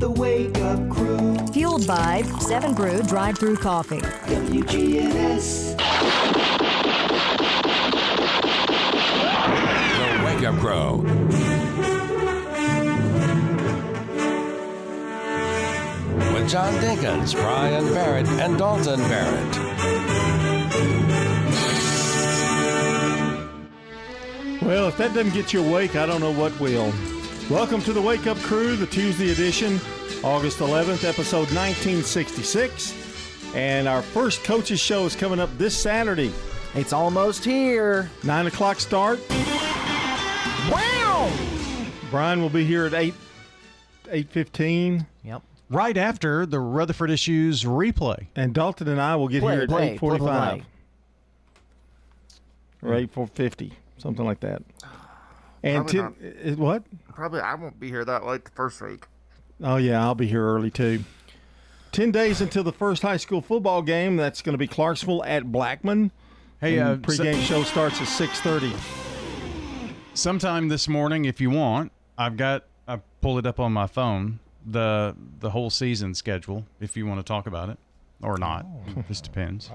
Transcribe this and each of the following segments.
The Wake Up Crew. Fueled by 7 Brew Drive-Thru Coffee. WGNS. The Wake Up Crew. With John Dinkins, Brian Barrett, and Dalton Barrett. Well, if that doesn't get you awake, I don't know what will. Welcome to the Wake Up Crew, the Tuesday edition, August 11th, episode 1966. And our first coaches show is coming up this Saturday. It's almost here. 9 o'clock start. Wow! Brian will be here at 8:15. Yep. Right after the Rutherford Issues replay. And Dalton and I will get here at 8:45. Or 8:50, something like that. And what? Probably I won't be here that late the first week. Oh, yeah, I'll be here early, too. 10 days until the first high school football game. That's going to be Clarksville at Blackman. Hey, pregame show starts at 6:30. Sometime this morning, if you want, I pulled it up on my phone, the whole season schedule, if you want to talk about it. Or not. Just depends.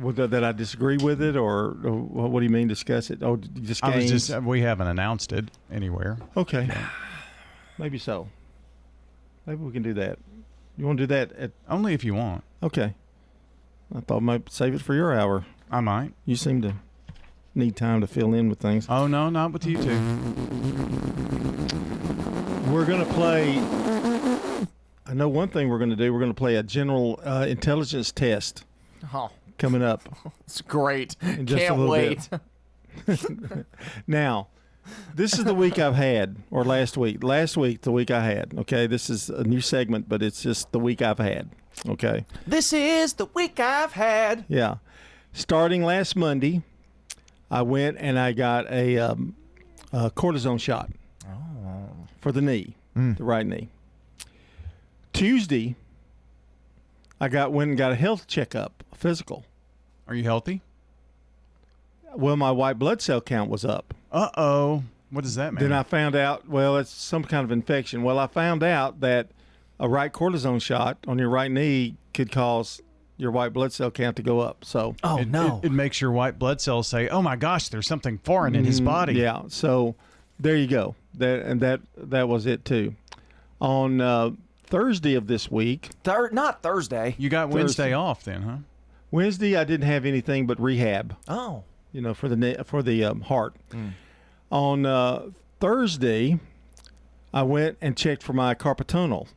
That I disagree with it, or what do you mean discuss it? Oh, just games? We haven't announced it anywhere. Okay. Maybe so. Maybe we can do that. You want to do that? Only if you want. Okay. I thought I might save it for your hour. I might. You seem to need time to fill in with things. Oh, no, not with you two. We're going to play... I know one thing we're going to do. We're going to play a general intelligence test coming up. It's great. In just Can't a little wait. bit. Now, this is the week I've had, or last week. Last week, the week I had. Okay, this is a new segment, but it's just the week I've had. Okay. This is the week I've had. Yeah. Starting last Monday, I went and I got a cortisone shot for the knee, the right knee. Tuesday, I went and got a health checkup, a physical. Are you healthy? Well, my white blood cell count was up. Uh-oh. What does that mean? Then I found out, well, it's some kind of infection. Well, I found out that a right cortisone shot on your right knee could cause your white blood cell count to go up. So, it makes your white blood cells say, "Oh my gosh, there's something foreign in his body." Yeah. So there you go. That was it too. On Thursday of this week. Not Thursday. You got Wednesday off then, huh? Wednesday I didn't have anything but rehab. Oh. For the heart. On Thursday, I went and checked for my carpal tunnel.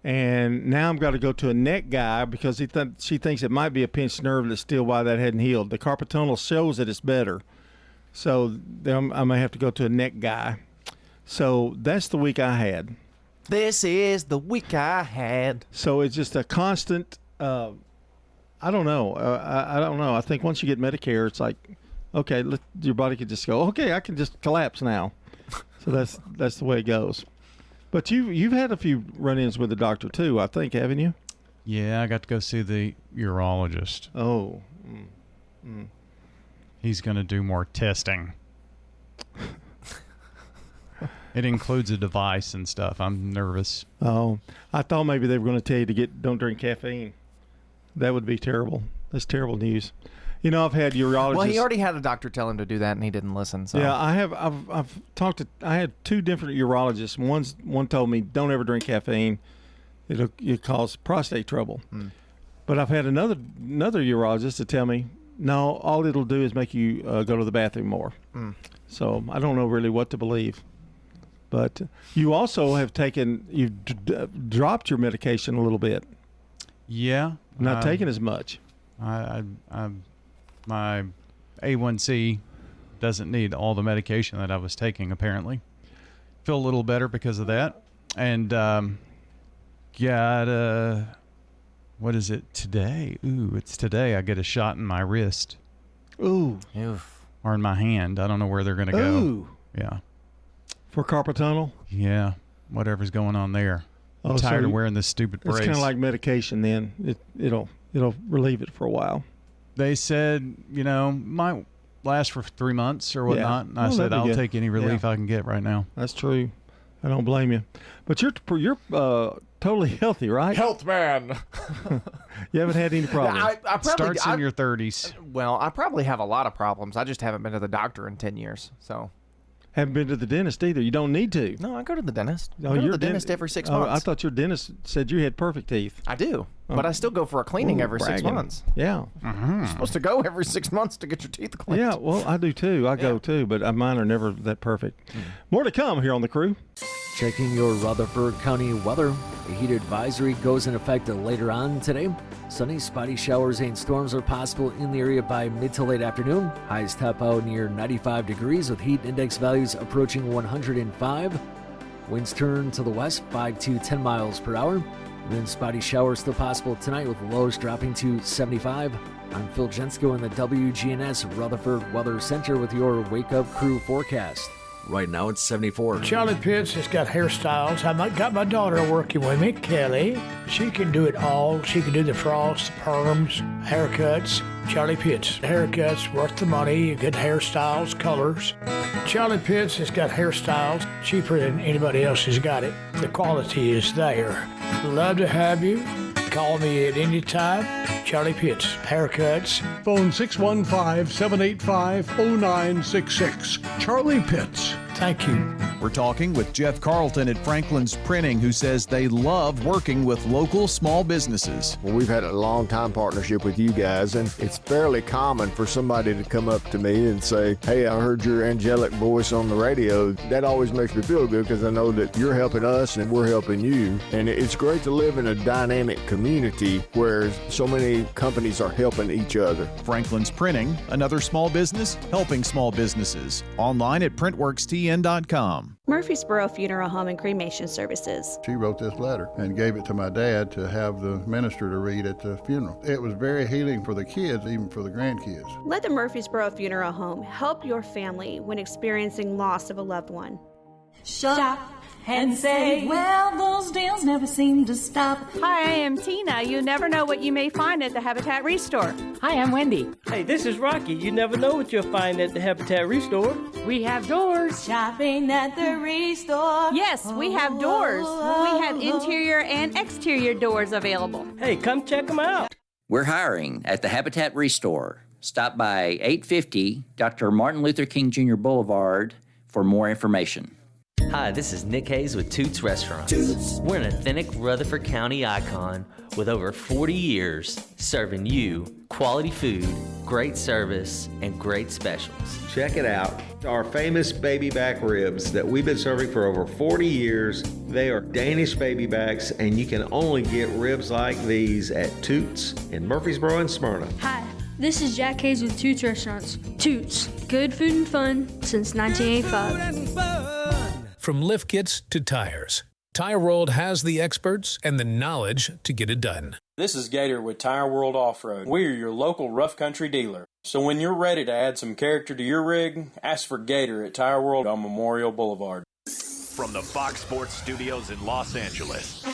And now I'm going to go to a neck guy because she thinks it might be a pinched nerve that's still why that hadn't healed. The carpal tunnel shows that it's better. So then I may have to go to a neck guy. So that's the week I had. This is the week I had. So it's just a constant, I don't know. I don't know. I think once you get Medicare, it's like, okay, your body could just go, okay, I can just collapse now. So that's the way it goes. But you've had a few run-ins with the doctor too, I think, haven't you? Yeah, I got to go see the urologist. Oh. He's going to do more testing. It includes a device and stuff. I'm nervous. Oh, I thought maybe they were going to tell you don't drink caffeine. That would be terrible. That's terrible news. I've had urologists. Well, he already had a doctor tell him to do that, and he didn't listen. So. Yeah, I have. I've talked to. I had two different urologists. One told me don't ever drink caffeine. It'll cause prostate trouble. But I've had another urologist to tell me no. All it'll do is make you go to the bathroom more. So I don't know really what to believe. But you also have dropped your medication a little bit. Yeah. Not taking as much. My A1C doesn't need all the medication that I was taking, apparently. Feel a little better because of that. And what is it today? Ooh, it's today. I get a shot in my wrist. Ooh. Oof. Or in my hand. I don't know where they're going to go. Ooh. Yeah. For carpal tunnel? Yeah. Whatever's going on there. I'm tired of wearing this stupid brace. It's kind of like medication then. It'll relieve it for a while. They said, might last for 3 months or whatnot. And I said, I'll take any relief I can get right now. That's true. I don't blame you. But you're totally healthy, right? Health man. You haven't had any problems. I probably Starts in your 30s. Well, I probably have a lot of problems. I just haven't been to the doctor in 10 years. So. Haven't been to the dentist either. You don't need to. No, I go to the dentist. Oh, I go to your the dentist every 6 Oh, months. I thought your dentist said you had perfect teeth. I do, but I still go for a cleaning Ooh, every 6 bragging. months. Yeah. You're supposed to go every 6 months to get your teeth cleaned. Yeah, well, I do too. I go too, but mine are never that perfect. More to come here on The Crew. Checking your Rutherford County weather. A heat advisory goes in effect later on today. Sunny, spotty showers and storms are possible in the area by mid to late afternoon. Highs top out near 95 degrees with heat index values approaching 105. Winds turn to the west 5 to 10 miles per hour. And then spotty showers still possible tonight with lows dropping to 75. I'm Phil Jensko in the WGNS Rutherford Weather Center with your Wake Up Crew forecast. Right now it's 74. Charlie Pitts has got hairstyles. Got my daughter working with me, Kelly. She can do it all. She can do the frosts, the perms, haircuts. Charlie Pitts. Haircuts worth the money, good hairstyles, colors. Charlie Pitts has got hairstyles cheaper than anybody else has got it. The quality is there. Love to have you. Call me at any time. Charlie Pitts, haircuts. Phone 615-785-0966. Charlie Pitts. Thank you. We're talking with Jeff Carlton at Franklin's Printing, who says they love working with local small businesses. Well, we've had a long-time partnership with you guys, and it's fairly common for somebody to come up to me and say, hey, I heard your angelic voice on the radio. That always makes me feel good because I know that you're helping us and we're helping you. And it's great to live in a dynamic community where so many companies are helping each other. Franklin's Printing, another small business helping small businesses. Online at printworkstn.com. Murfreesboro Funeral Home and Cremation Services. She wrote this letter and gave it to my dad to have the minister to read at the funeral. It was very healing for the kids, even for the grandkids. Let the Murfreesboro Funeral Home help your family when experiencing loss of a loved one. Shop and say, well, those deals never seem to stop. Hi, I am Tina. You never know what you may find at the Habitat Restore. Hi, I'm Wendy. Hey, this is Rocky. You never know what you'll find at the Habitat Restore. We have doors. Shopping at the Restore. Yes, we have doors. We have interior and exterior doors available. Hey, come check them out. We're hiring at the Habitat Restore. Stop by 850 Dr. Martin Luther King Jr. Boulevard for more information. Hi, this is Nick Hayes with Toots Restaurants. Toots. We're an authentic Rutherford County icon with over 40 years serving you quality food, great service, and great specials. Check it out. Our famous baby back ribs that we've been serving for over 40 years. They are Danish baby backs, and you can only get ribs like these at Toots in Murfreesboro and Smyrna. Hi, this is Jack Hayes with Toots Restaurants. Toots, good food and fun since 1985. From lift kits to tires, Tire World has the experts and the knowledge to get it done. This is Gator with Tire World Off-Road. We're your local rough country dealer. So when you're ready to add some character to your rig, ask for Gator at Tire World on Memorial Boulevard. From the Fox Sports Studios in Los Angeles,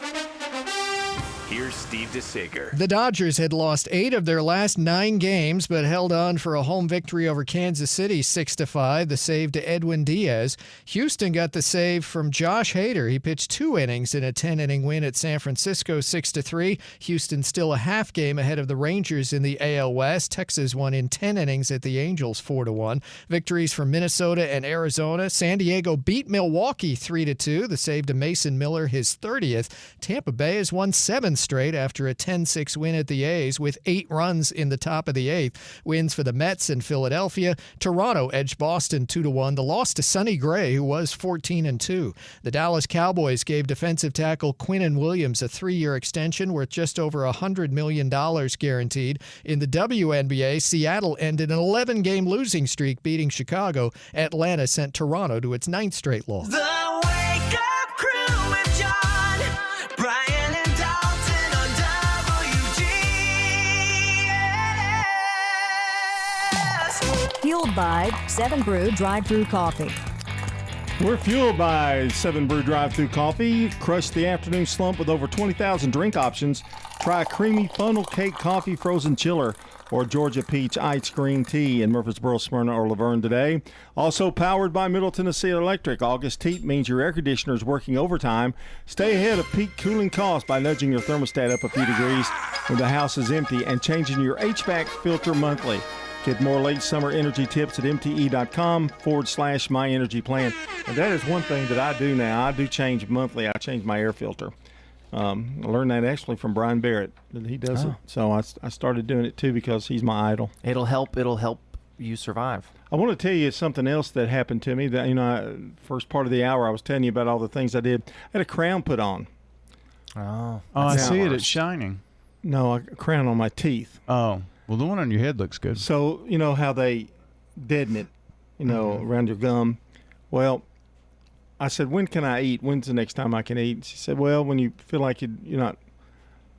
here's Steve DeSager. The Dodgers had lost 8 of their last 9 games, but held on for a home victory over Kansas City 6-5. The save to Edwin Diaz. Houston got the save from Josh Hader. He pitched 2 innings in a 10-inning win at San Francisco 6-3. Houston still a half game ahead of the Rangers in the AL West. Texas won in 10 innings at the Angels 4-1. Victories for Minnesota and Arizona. San Diego beat Milwaukee 3-2. The save to Mason Miller, his 30th. Tampa Bay has won 7 straight after a 10-6 win at the A's with 8 runs in the top of the 8th. Wins for the Mets and Philadelphia. Toronto edged Boston 2-1. The loss to Sonny Gray, who was 14-2. The Dallas Cowboys gave defensive tackle Quinnen Williams a 3-year extension worth just over $100 million guaranteed. In the WNBA, Seattle ended an 11-game losing streak, beating Chicago. Atlanta sent Toronto to its 9th straight loss. The Wake Up Crew with John, Brian, and Dalton on WGNS. Fueled by 7 Brew Drive-Thru Coffee. We're fueled by 7 Brew Drive-Thru Coffee. Crush the afternoon slump with over 20,000 drink options. Try creamy funnel cake coffee frozen chiller or Georgia peach ice green tea in Murfreesboro, Smyrna, or Laverne today. Also powered by Middle Tennessee Electric. August heat means your air conditioner is working overtime. Stay ahead of peak cooling costs by nudging your thermostat up a few degrees when the house is empty and changing your HVAC filter monthly. Get more late summer energy tips at mte.com/myenergyplan. And that is one thing that I do now. I do change monthly. I change my air filter. I learned that actually from Brian Barrett. He does it. So I started doing it too because he's my idol. It'll help you survive. I want to tell you something else that happened to me. That first part of the hour I was telling you about all the things I did. I had a crown put on. Oh, I see it. It's shining. No, a crown on my teeth. Oh. Well, the one on your head looks good. So, you know how they deaden it, around your gum? Well, I said, when can I eat? When's the next time I can eat? She said, well, when you feel like you're not.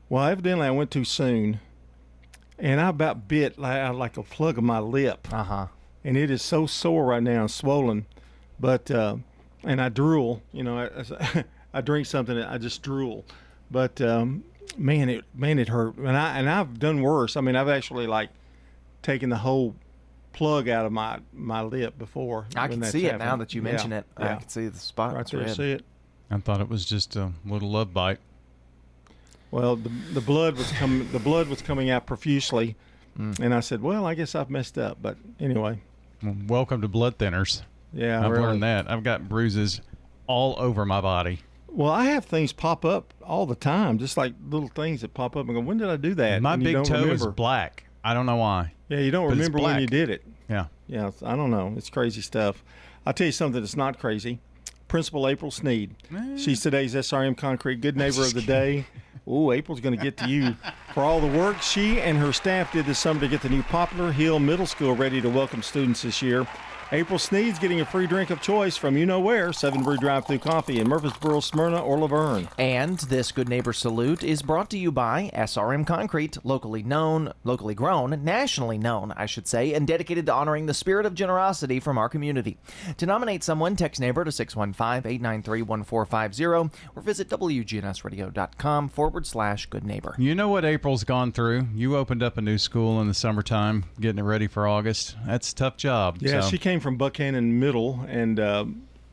Well, evidently I went too soon, and I about bit like a plug of my lip. Uh-huh. And it is so sore right now and swollen. But, and I drool. I drink something, I just drool. But, Man, it hurt, and I've done worse. I mean, I've actually taken the whole plug out of my lip before. I can see it now that you mention it. Yeah. I can see the spot. Right there, see it. I thought it was just a little love bite. Well, the blood was coming. The blood was coming out profusely, and I said, "Well, I guess I've messed up." But anyway, well, welcome to blood thinners. Yeah, I've really learned that. I've got bruises all over my body. Well, I have things pop up all the time, just like little things that pop up and go, when did I do that? My and you big don't toe remember. is black. I don't know why. Yeah, you don't But it's remember when black. you did it. Yeah. Yeah, I don't know. It's crazy stuff. I'll tell you something that's not crazy. Principal April Sneed. She's today's SRM Concrete Good Neighbor of the Day. Ooh, April's going to get to you for all the work she and her staff did this summer to get the new Poplar Hill Middle School ready to welcome students this year. April Sneed's getting a free drink of choice from you-know-where, 7 Brew Drive-Thru Coffee in Murfreesboro, Smyrna, or Laverne. And this Good Neighbor Salute is brought to you by SRM Concrete, locally grown, nationally known, I should say, and dedicated to honoring the spirit of generosity from our community. To nominate someone, text neighbor to 615-893-1450 or visit WGNSradio.com/Good Neighbor. You know what April's gone through. You opened up a new school in the summertime, getting it ready for August. That's a tough job. Yeah, so. she came from Buchanan Middle, and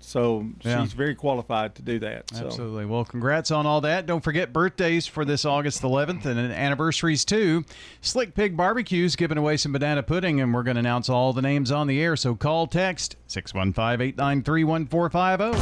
so Yeah. she's very qualified to do that. So. Absolutely. Well, congrats on all that. Don't forget birthdays for this August 11th and anniversaries too. Slick Pig Barbecue's giving away some banana pudding, and we're going to announce all the names on the air. So call, text 615-893-1450.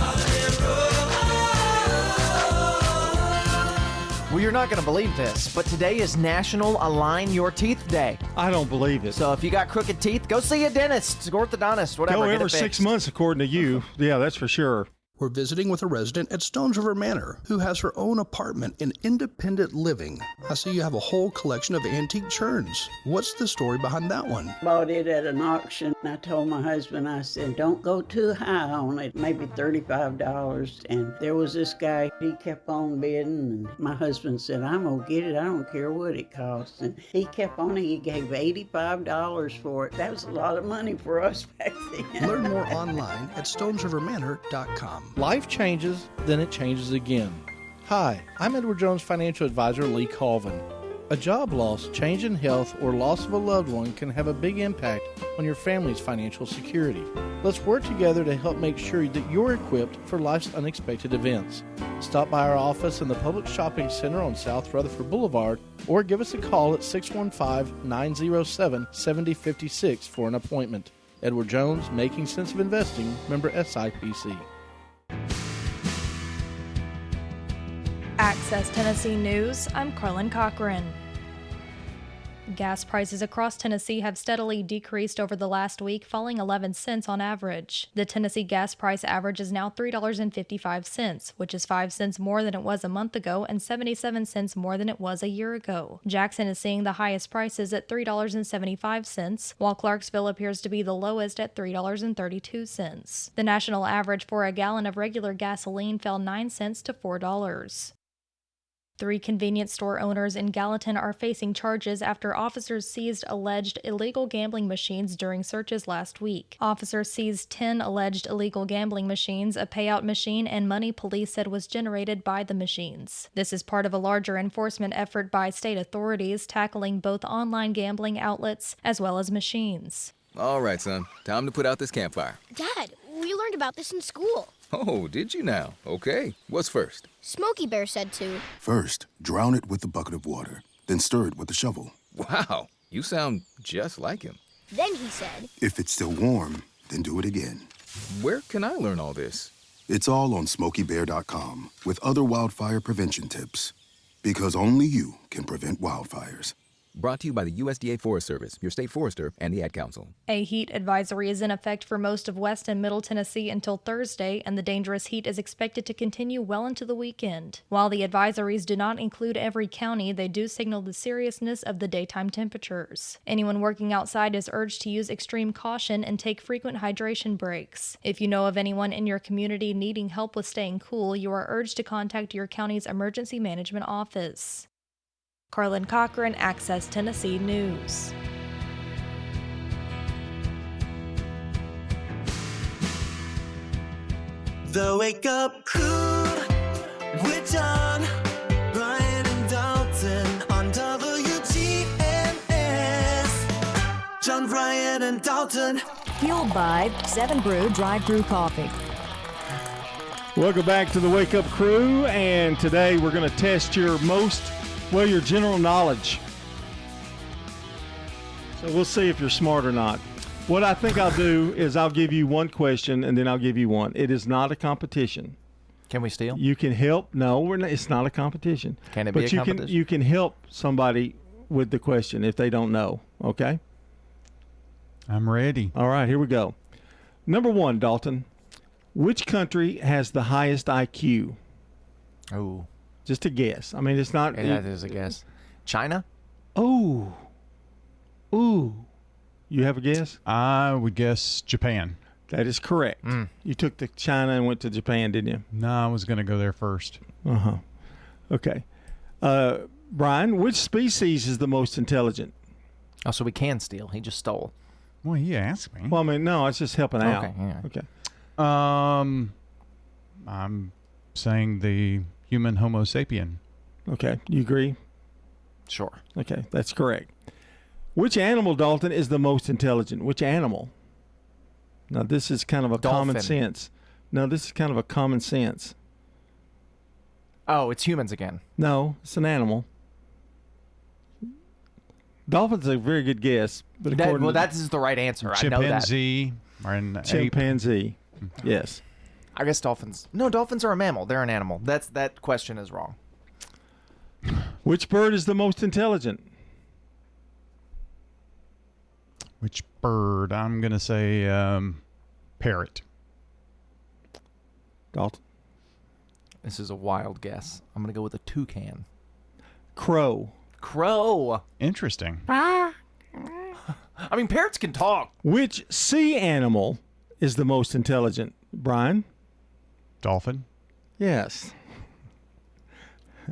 Well, you're not going to believe this, but today is National Align Your Teeth Day. I don't believe it. So if you got crooked teeth, go see a dentist, orthodontist, whatever. Go get every it 6 fixed. months, according to you. Yeah, that's for sure. We're visiting with a resident at Stones River Manor who has her own apartment in independent living. I see you have a whole collection of antique churns. What's the story behind that one? Bought it at an auction. I told my husband, I said, don't go too high on it, maybe $35. And there was this guy, he kept on bidding. And my husband said, I'm going to get it. I don't care what it costs. And he kept on it. He gave $85 for it. That was a lot of money for us back then. Learn more online at stonesrivermanor.com. Life changes, then it changes again. Hi, I'm Edward Jones Financial Advisor Lee Colvin. A job loss, change in health, or loss of a loved one can have a big impact on your family's financial security. Let's work together to help make sure that you're equipped for life's unexpected events. Stop by our office in the Public Shopping Center on South Rutherford Boulevard or give us a call at 615-907-7056 for an appointment. Edward Jones, Making Sense of Investing, member SIPC. Access Tennessee News, I'm Carlin Cochran. Gas prices across Tennessee have steadily decreased over the last week, falling 11 cents on average. The Tennessee gas price average is now $3.55, which is 5 cents more than it was a month ago and 77 cents more than it was a year ago. Jackson is seeing the highest prices at $3.75, while Clarksville appears to be the lowest at $3.32. The national average for a gallon of regular gasoline fell 9 cents to $4. 3 convenience store owners in Gallatin are facing charges after officers seized alleged illegal gambling machines during searches last week. Officers seized 10 alleged illegal gambling machines, a payout machine, and money police said was generated by the machines. This is part of a larger enforcement effort by state authorities tackling both online gambling outlets as well as machines. All right, son. Time to put out this campfire. Dad, we learned about this in school. Oh, did you now? Okay. What's first? Smokey Bear said to. First, drown it with a bucket of water, then stir it with a shovel. Wow, you sound just like him. Then he said. If it's still warm, then do it again. Where can I learn all this? It's all on SmokeyBear.com with other wildfire prevention tips. Because only you can prevent wildfires. Brought to you by the USDA Forest Service, your state forester, and the Ad Council. A heat advisory is in effect for most of West and Middle Tennessee until Thursday, and the dangerous heat is expected to continue well into the weekend. While the advisories do not include every county, they do signal the seriousness of the daytime temperatures. Anyone working outside is urged to use extreme caution and take frequent hydration breaks. If you know of anyone in your community needing help with staying cool, you are urged to contact your county's emergency management office. Carlin Cochran, Access Tennessee News. The Wake Up Crew with John, Brian, and Dalton on WGNS. John, Brian, and Dalton. Fueled by 7 Brew Drive-Thru Coffee. Welcome back to the Wake Up Crew, and today we're going to test your your general knowledge. So we'll see if you're smart or not. What I think I'll do is I'll give you one question and then I'll give you one. It is not a competition. Can we steal? You can help. No, it's not a competition. Can it be a competition? You can help somebody with the question if they don't know. Okay? I'm ready. All right, here we go. Number 1, Dalton. Which country has the highest IQ? Oh. Just a guess. I mean, it's not. Yeah, that is a guess. China? Oh. Ooh. You have a guess? I would guess Japan. That is correct. You took the China and went to Japan, didn't you? No, I was going to go there first. Uh-huh. Okay. Brian, which species is the most intelligent? Oh, so we can steal. He just stole. Well, he asked me. Well, I mean, no, it's just helping out. Okay, yeah. Okay. I'm saying the human Homo sapien. Okay. You agree? Sure. Okay, that's correct. Which animal, Dalton, is the most intelligent? Which animal? Now, this is kind of a common sense. No, this is kind of a common sense. Oh, it's humans again. No, it's an animal. Dolphin's a very good guess. But that is the right answer. I know that. Chimpanzee or an chimpanzee. Yes. I guess dolphins. No, dolphins are a mammal. They're an animal. That question is wrong. Which bird is the most intelligent? Which bird? I'm going to say parrot. Dalton? This is a wild guess. I'm going to go with a toucan. Crow. Crow. Interesting. I mean, parrots can talk. Which sea animal is the most intelligent, Brian? Dolphin. Yes.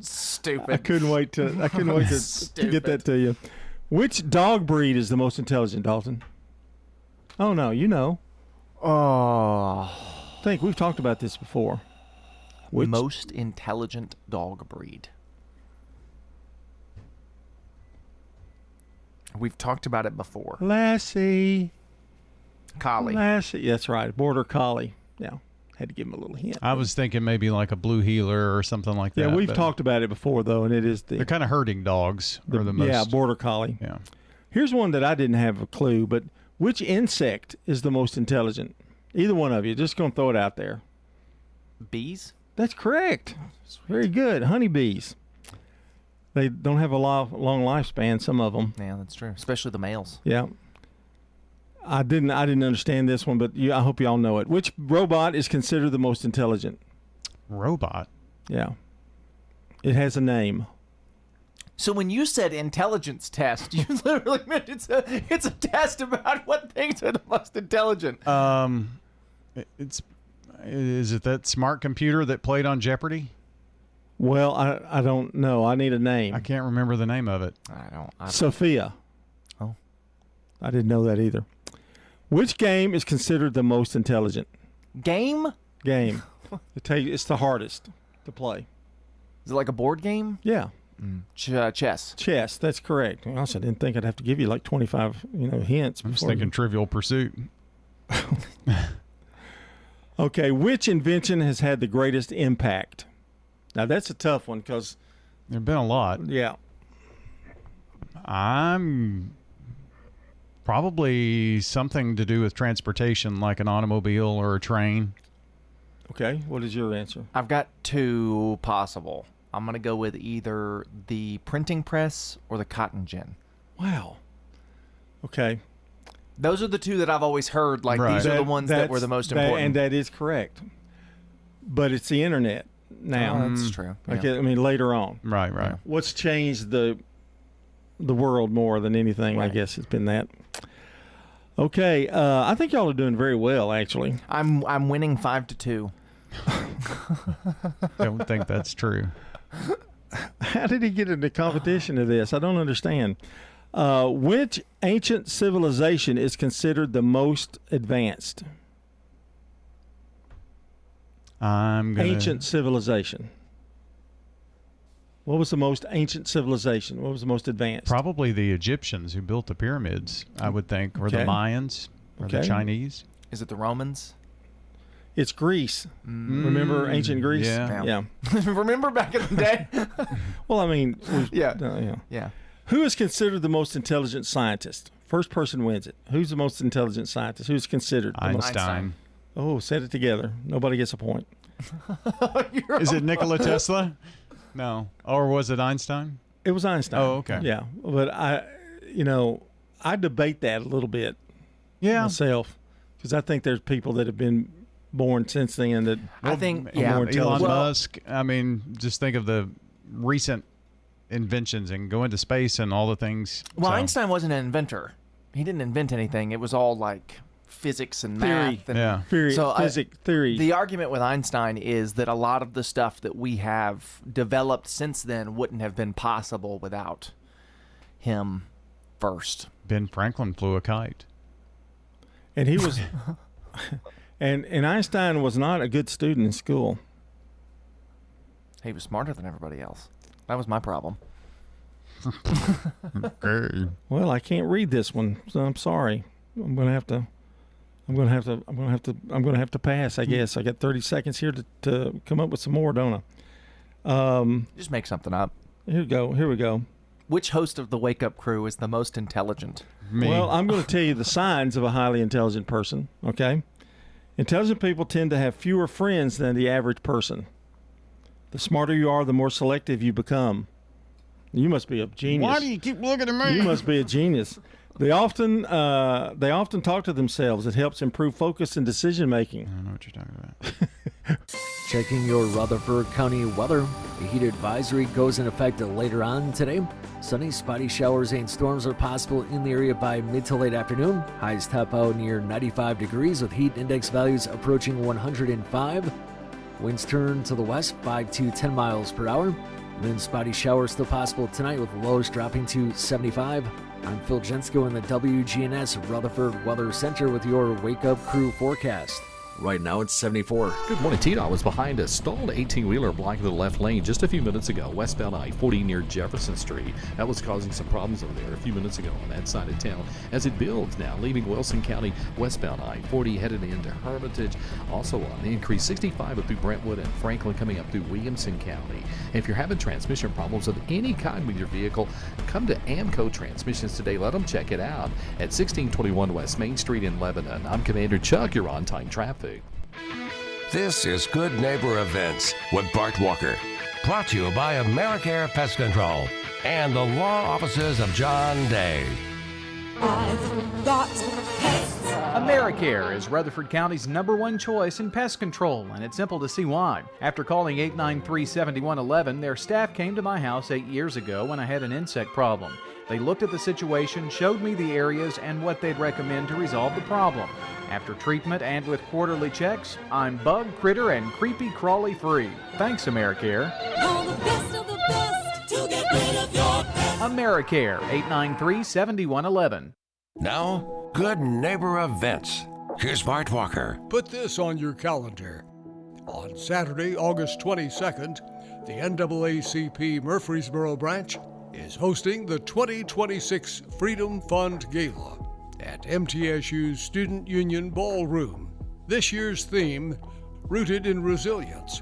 Stupid. I couldn't wait to get that to you. Which dog breed is the most intelligent, Dalton? Oh no, you know. Oh. I think we've talked about this before. Which most intelligent dog breed? We've talked about it before. Lassie. Collie. Lassie. That's right. Border Collie. Yeah. Had to give him a little hint. I was thinking maybe like a blue heeler or something like that. Yeah, we've talked about it before, though, and it is they're kind of herding dogs. Are the most. Yeah, Border Collie. Yeah. Here's one that I didn't have a clue, but which insect is the most intelligent? Either one of you. Just going to throw it out there. Bees? That's correct. Very good. Honeybees. They don't have a long lifespan, some of them. Yeah, that's true. Especially the males. Yeah. I didn't understand this one, but I hope you all know it. Which robot is considered the most intelligent? Robot? Yeah. It has a name. So when you said intelligence test, you literally meant it's a test about what things are the most intelligent. Is it that smart computer that played on Jeopardy? Well, I don't know. I need a name. I can't remember the name of it. I don't. Sophia. Oh. I didn't know that either. Which game is considered the most intelligent? Game? Game. It's the hardest to play. Is it like a board game? Yeah. Chess. Chess. That's correct. I also didn't think I'd have to give you like 25, hints. I'm just thinking Trivial Pursuit. Okay. Which invention has had the greatest impact? Now that's a tough one because there've been a lot. Yeah. I'm probably something to do with transportation, like an automobile or a train. Okay. What is your answer? I've got two possible. I'm going to go with either the printing press or the cotton gin. Wow. Okay. Those are the two that I've always heard, like these are the ones that were the most important. And that is correct. But it's the internet now. Oh, that's true. Yeah. Okay, I mean, later on. Right. What's changed the world more than anything, I guess, has been that. Okay. I think y'all are doing very well, actually. I'm winning 5-2. Don't think that's true. How did he get into competition to this? I don't understand. Which ancient civilization is considered the most advanced? Ancient civilization. What was the most ancient civilization? What was the most advanced? Probably the Egyptians who built the pyramids, I would think, or the Mayans, or the Chinese. Is it the Romans? It's Greece. Remember ancient Greece? Yeah. Remember back in the day? Well, I mean, yeah. Who is considered the most intelligent scientist? First person wins it. Who's the most intelligent scientist? Who's considered? Einstein. Oh, said it together. Nobody gets a point. Is it Nikola Tesla? No. Or was it Einstein? It was Einstein. Oh, okay. Yeah. But I debate that a little bit myself because I think there's people that have been born since then that I think more intelligent. Elon Musk. I mean, just think of the recent inventions and going to space and all the things. Well, Einstein wasn't an inventor. He didn't invent anything. It was all like physics and math. And theory. The argument with Einstein is that a lot of the stuff that we have developed since then wouldn't have been possible without him first. Ben Franklin flew a kite. And he was... And Einstein was not a good student in school. He was smarter than everybody else. That was my problem. Okay. Well, I can't read this one, so I'm sorry. I'm gonna have to pass, I guess. I got 30 seconds here to come up with some more, don't I? Just make something up. Here we go. Which host of the Wake Up Crew is the most intelligent? Me. Well, I'm going to tell you the signs of a highly intelligent person, okay? Intelligent people tend to have fewer friends than the average person. The smarter you are, the more selective you become. You must be a genius. Why do you keep looking at me? You must be a genius. They often talk to themselves. It helps improve focus and decision making. I don't know what you're talking about. Checking your Rutherford County weather. A heat advisory goes in effect later on today. Sunny, spotty showers and storms are possible in the area by mid to late afternoon. Highs top out near 95 degrees with heat index values approaching 105. Winds turn to the west 5 to 10 miles per hour. Then spotty showers still possible tonight with lows dropping to 75. I'm Phil Jensko in the WGNS Rutherford Weather Center with your Wake Up Crew forecast. Right now it's 74. Good morning. TDOT was behind a stalled 18-wheeler blocking the left lane just a few minutes ago, westbound I-40 near Jefferson Street. That was causing some problems over there a few minutes ago on that side of town. As it builds now, leaving Wilson County, westbound I-40 headed into Hermitage. Also on the increase 65 up through Brentwood and Franklin coming up through Williamson County. If you're having transmission problems of any kind with your vehicle, come to Amco Transmissions today. Let them check it out at 1621 West Main Street in Lebanon. I'm Commander Chuck. You're on time traffic. This is Good Neighbor Events with Bart Walker. Brought to you by AmeriCare Pest Control and the law offices of John Day. I've got pets. AmeriCare is Rutherford County's #1 choice in pest control, and it's simple to see why. After calling 893-7111, their staff came to my house 8 years ago when I had an insect problem. They looked at the situation, showed me the areas and what they'd recommend to resolve the problem. After treatment and with quarterly checks, I'm bug, critter, and creepy crawly free. Thanks, AmeriCare. Call the best of the best to get rid of your pest. AmeriCare, 893-7111. Now, Good Neighbor Events. Here's Bart Walker. Put this on your calendar. On Saturday, August 22nd, the NAACP Murfreesboro branch is hosting the 2026 Freedom Fund Gala at MTSU's Student Union Ballroom. This year's theme, Rooted in Resilience,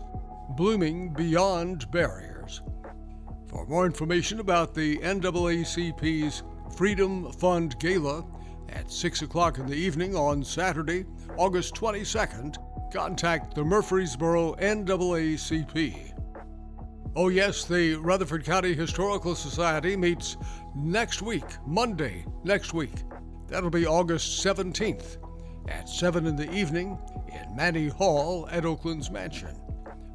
Blooming Beyond Barriers. For more information about the NAACP's Freedom Fund Gala at 6 o'clock in the evening on Saturday, August 22nd, contact the Murfreesboro NAACP. Oh yes, the Rutherford County Historical Society meets next week, Monday next week. That'll be August 17th at 7 in the evening in Manny Hall at Oakland's Mansion.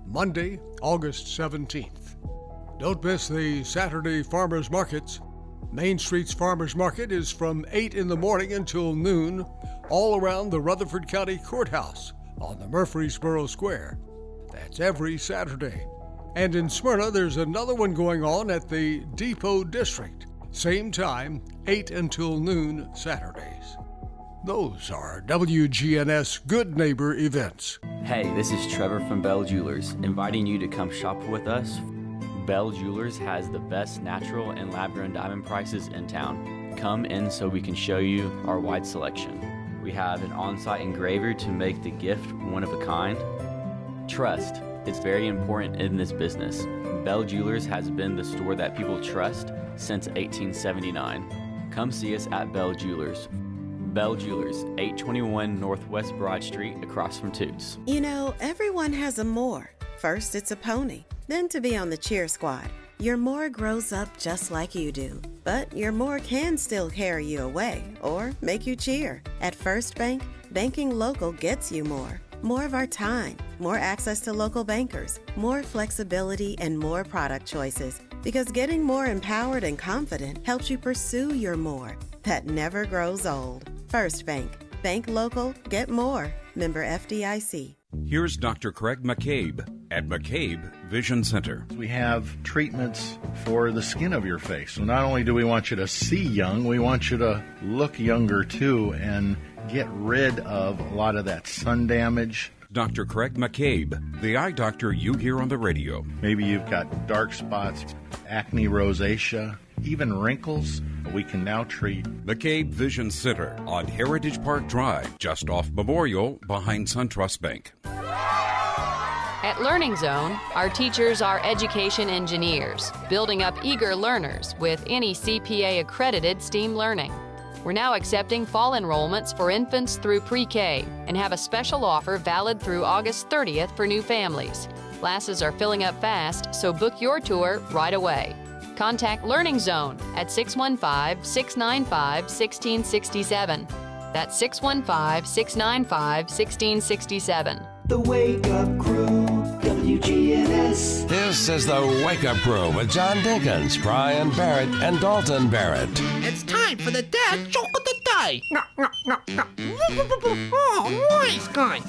Monday, August 17th. Don't miss the Saturday farmers markets. Main Street's Farmers Market is from 8 in the morning until noon, all around the Rutherford County Courthouse on the Murfreesboro Square. That's every Saturday. And in Smyrna, there's another one going on at the Depot District. Same time, 8 until noon Saturdays. Those are WGNS Good Neighbor events. Hey, this is Trevor from Bell Jewelers, inviting you to come shop with us. Bell Jewelers has the best natural and lab-grown diamond prices in town. Come in so we can show you our wide selection. We have an on-site engraver to make the gift one of a kind. Trust. It's very important in this business. Bell Jewelers has been the store that people trust since 1879. Come see us at Bell Jewelers. Bell Jewelers, 821 Northwest Broad Street, across from Toots. You know, everyone has a more. First, it's a pony. Then to be on the cheer squad. Your more grows up just like you do. But your more can still carry you away or make you cheer. At First Bank, banking local gets you more. More of our time, more access to local bankers, more flexibility, and more product choices. Because getting more empowered and confident helps you pursue your more. That never grows old. First Bank. Bank local, get more. Member FDIC. Here's Dr. Craig McCabe at McCabe Vision Center. We have treatments for the skin of your face. So not only do we want you to see young, we want you to look younger too and get rid of a lot of that sun damage. Dr. Craig McCabe, the eye doctor you hear on the radio. Maybe you've got dark spots, acne, rosacea, even wrinkles. We can now treat. McCabe Vision Center on Heritage Park Drive, just off Memorial, behind SunTrust Bank. At Learning Zone, our teachers are education engineers, building up eager learners with any CPA-accredited STEAM learning. We're now accepting fall enrollments for infants through pre-K and have a special offer valid through August 30th for new families. Classes are filling up fast, so book your tour right away. Contact Learning Zone at 615-695-1667. That's 615-695-1667. The Wake Up Crew, WGNS. This is the Wake Up Crew with John Dinkins, Brian Barrett, and Dalton Barrett. It's time for the dad joke of the day. Oh, nice guy.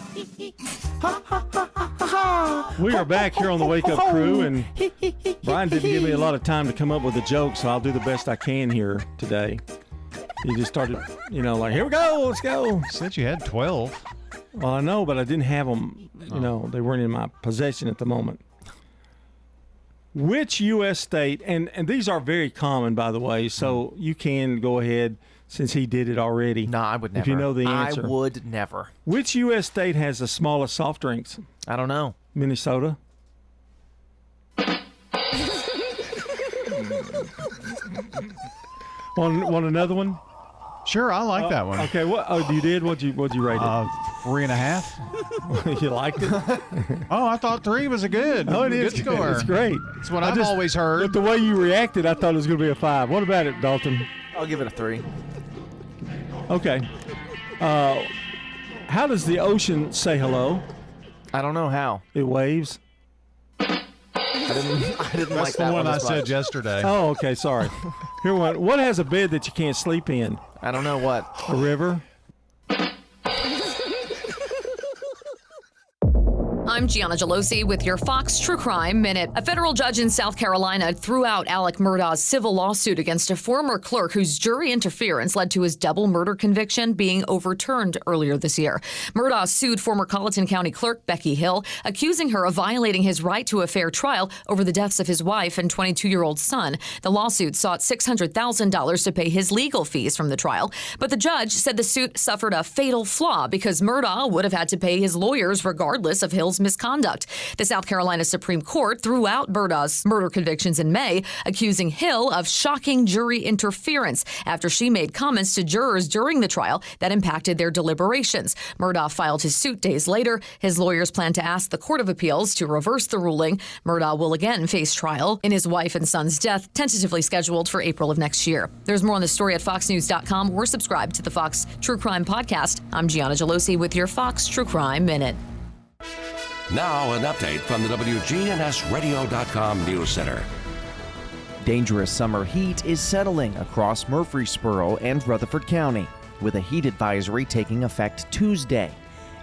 We are back here on the Wake Up Crew, and Brian didn't give me a lot of time to come up with a joke, so I'll do the best I can here today. He just started, like, here we go, let's go. Said you had 12. Well, I know, but I didn't have them, they weren't in my possession at the moment. Which U.S. state, and these are very common, by the way, so you can go ahead since he did it already. No, I would never. If you know the answer. I would never. Which U.S. state has the smallest soft drinks? I don't know. Minnesota. Want another one? Sure, I like that one. Okay, what? Oh, you did? What'd you rate it? 3.5. You liked it? Oh, I thought 3 was a good. Oh, it is good score. It's great. It's what I've always heard. But the way you reacted, I thought it was going to be a 5. What about it, Dalton? I'll give it a 3. Okay. How does the ocean say hello? I don't know how. It waves. I didn't That's like the that one I as said much. yesterday. Oh, okay, sorry. Here one. What has a bed that you can't sleep in? I don't know what. A river? I'm Gianna Gelosi with your Fox True Crime Minute. A federal judge in South Carolina threw out Alec Murdaugh's civil lawsuit against a former clerk whose jury interference led to his double murder conviction being overturned earlier this year. Murdaugh sued former Colleton County Clerk Becky Hill, accusing her of violating his right to a fair trial over the deaths of his wife and 22-year-old son. The lawsuit sought $600,000 to pay his legal fees from the trial, but the judge said the suit suffered a fatal flaw because Murdaugh would have had to pay his lawyers regardless of Hill's misconduct. The South Carolina Supreme Court threw out Murdaugh's murder convictions in May, accusing Hill of shocking jury interference after she made comments to jurors during the trial that impacted their deliberations. Murdaugh filed his suit days later. His lawyers plan to ask the Court of Appeals to reverse the ruling. Murdaugh will again face trial in his wife and son's death, tentatively scheduled for April of next year. There's more on the story at foxnews.com or subscribe to the Fox True Crime Podcast. I'm Gianna Gelosi with your Fox True Crime Minute. Now, an update from the WGNSradio.com News Center. Dangerous summer heat is settling across Murfreesboro and Rutherford County, with a heat advisory taking effect Tuesday,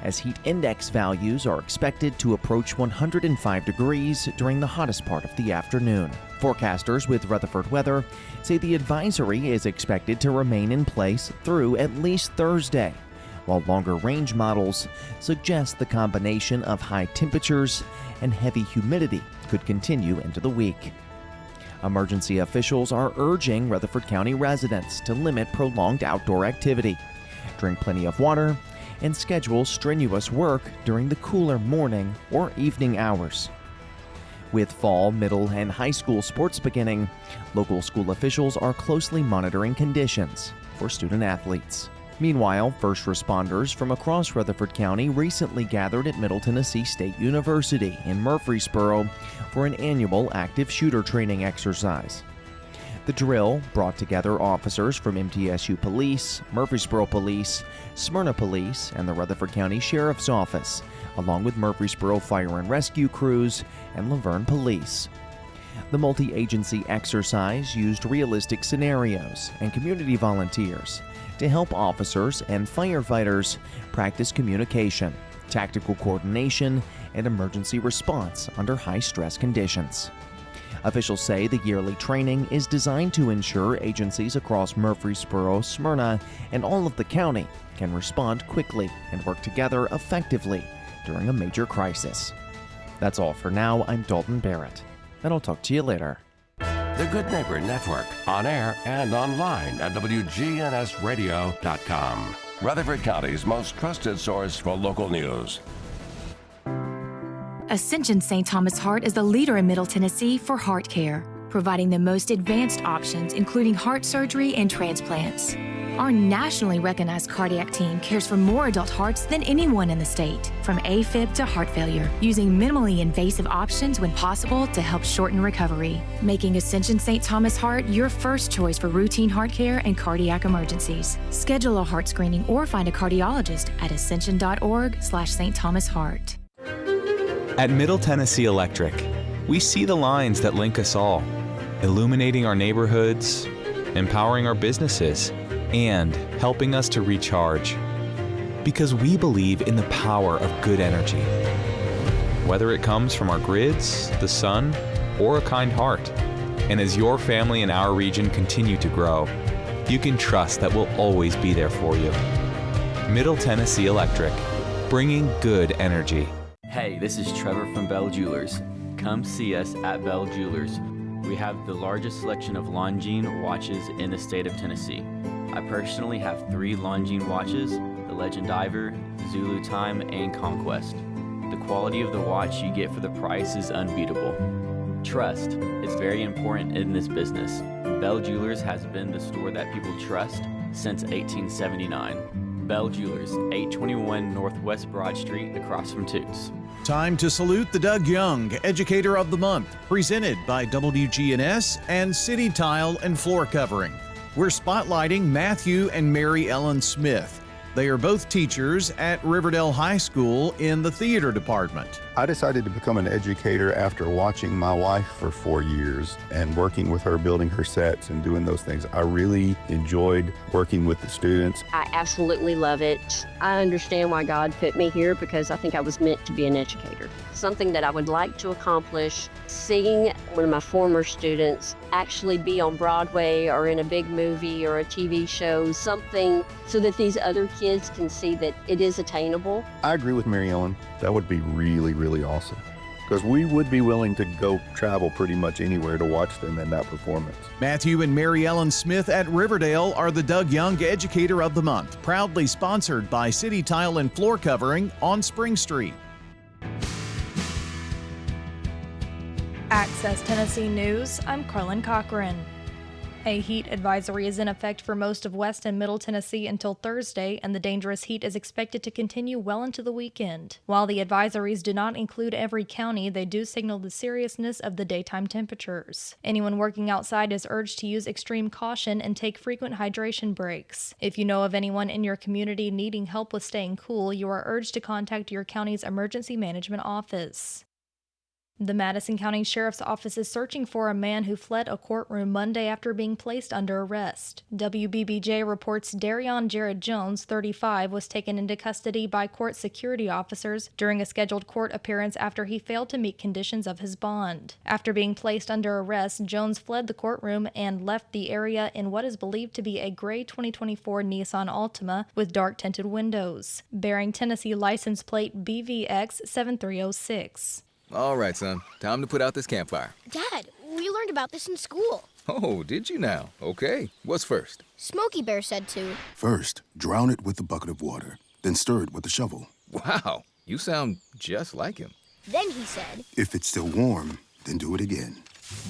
as heat index values are expected to approach 105 degrees during the hottest part of the afternoon. Forecasters with Rutherford Weather say the advisory is expected to remain in place through at least Thursday, while longer range models suggest the combination of high temperatures and heavy humidity could continue into the week. Emergency officials are urging Rutherford County residents to limit prolonged outdoor activity, drink plenty of water, and schedule strenuous work during the cooler morning or evening hours. With fall, middle, and high school sports beginning, local school officials are closely monitoring conditions for student athletes. Meanwhile, first responders from across Rutherford County recently gathered at Middle Tennessee State University in Murfreesboro for an annual active shooter training exercise. The drill brought together officers from MTSU Police, Murfreesboro Police, Smyrna Police, and the Rutherford County Sheriff's Office, along with Murfreesboro Fire and Rescue Crews and Laverne Police. The multi-agency exercise used realistic scenarios and community volunteers to help officers and firefighters practice communication, tactical coordination, and emergency response under high-stress conditions. Officials say the yearly training is designed to ensure agencies across Murfreesboro, Smyrna, and all of the county can respond quickly and work together effectively during a major crisis. That's all for now. I'm Dalton Barrett, and I'll talk to you later. The Good Neighbor Network, on air and online at WGNSradio.com. Rutherford County's most trusted source for local news. Ascension St. Thomas Heart is the leader in Middle Tennessee for heart care, providing the most advanced options, including heart surgery and transplants. Our nationally recognized cardiac team cares for more adult hearts than anyone in the state, from AFib to heart failure, using minimally invasive options when possible to help shorten recovery, making Ascension St. Thomas Heart your first choice for routine heart care and cardiac emergencies. Schedule a heart screening or find a cardiologist at ascension.org/St. Thomas Heart. At Middle Tennessee Electric, we see the lines that link us all, illuminating our neighborhoods, empowering our businesses, and helping us to recharge. Because we believe in the power of good energy. Whether it comes from our grids, the sun, or a kind heart. And as your family and our region continue to grow, you can trust that we'll always be there for you. Middle Tennessee Electric, bringing good energy. Hey, this is Trevor from Bell Jewelers. Come see us at Bell Jewelers. We have the largest selection of Longines watches in the state of Tennessee. I personally have 3 Longines watches, the Legend Diver, Zulu Time, and Conquest. The quality of the watch you get for the price is unbeatable. Trust is very important in this business. Bell Jewelers has been the store that people trust since 1879. Bell Jewelers, 821 Northwest Broad Street, across from Toots. Time to salute the Doug Young Educator of the Month, presented by WGNS and City Tile and Floor Covering. We're spotlighting Matthew and Mary Ellen Smith. They are both teachers at Riverdale High School in the theater department. I decided to become an educator after watching my wife for 4 years and working with her, building her sets and doing those things. I really enjoyed working with the students. I absolutely love it. I understand why God put me here because I think I was meant to be an educator. Something that I would like to accomplish, seeing one of my former students actually be on Broadway or in a big movie or a TV show, something so that these other kids can see that it is attainable. I agree with Mary Ellen. That would be really, really awesome. Because we would be willing to go travel pretty much anywhere to watch them in that performance. Matthew and Mary Ellen Smith at Riverdale are the Doug Young Educator of the Month, proudly sponsored by City Tile and Floor Covering on Spring Street. Access Tennessee News, I'm Carlin Cochran. A heat advisory is in effect for most of West and Middle Tennessee until Thursday, and the dangerous heat is expected to continue well into the weekend. While the advisories do not include every county, they do signal the seriousness of the daytime temperatures. Anyone working outside is urged to use extreme caution and take frequent hydration breaks. If you know of anyone in your community needing help with staying cool, you are urged to contact your county's emergency management office. The Madison County Sheriff's Office is searching for a man who fled a courtroom Monday after being placed under arrest. WBBJ reports Darion Jared Jones, 35, was taken into custody by court security officers during a scheduled court appearance after he failed to meet conditions of his bond. After being placed under arrest, Jones fled the courtroom and left the area in what is believed to be a gray 2024 Nissan Altima with dark tinted windows, bearing Tennessee license plate BVX 7306. All right, son. Time to put out this campfire. Dad, we learned about this in school. Oh, did you now? Okay. What's first? Smokey Bear said to. First, drown it with a bucket of water, then stir it with a shovel. Wow, you sound just like him. Then he said. If it's still warm, then do it again.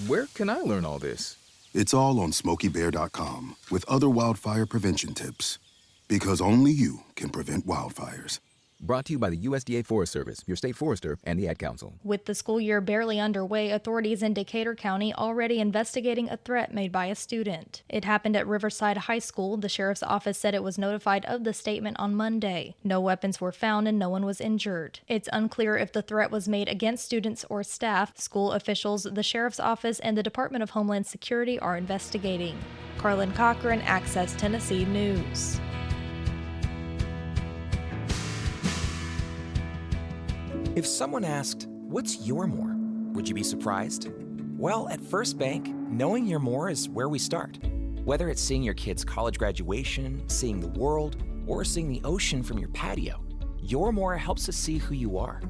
Where can I learn all this? It's all on SmokeyBear.com with other wildfire prevention tips. Because only you can prevent wildfires. Brought to you by the USDA Forest Service, your state forester, and the Ad Council. With the school year barely underway, authorities in Decatur County already investigating a threat made by a student. It happened at Riverside High School. The sheriff's office said it was notified of the statement on Monday. No weapons were found and no one was injured. It's unclear if the threat was made against students or staff. School officials, the sheriff's office, and the Department of Homeland Security are investigating. Carlin Cochran, Access Tennessee News. If someone asked, "What's your more?" would you be surprised? Well, at First Bank, knowing your more is where we start. Whether it's seeing your kid's college graduation, seeing the world, or seeing the ocean from your patio, your more helps us see who you are.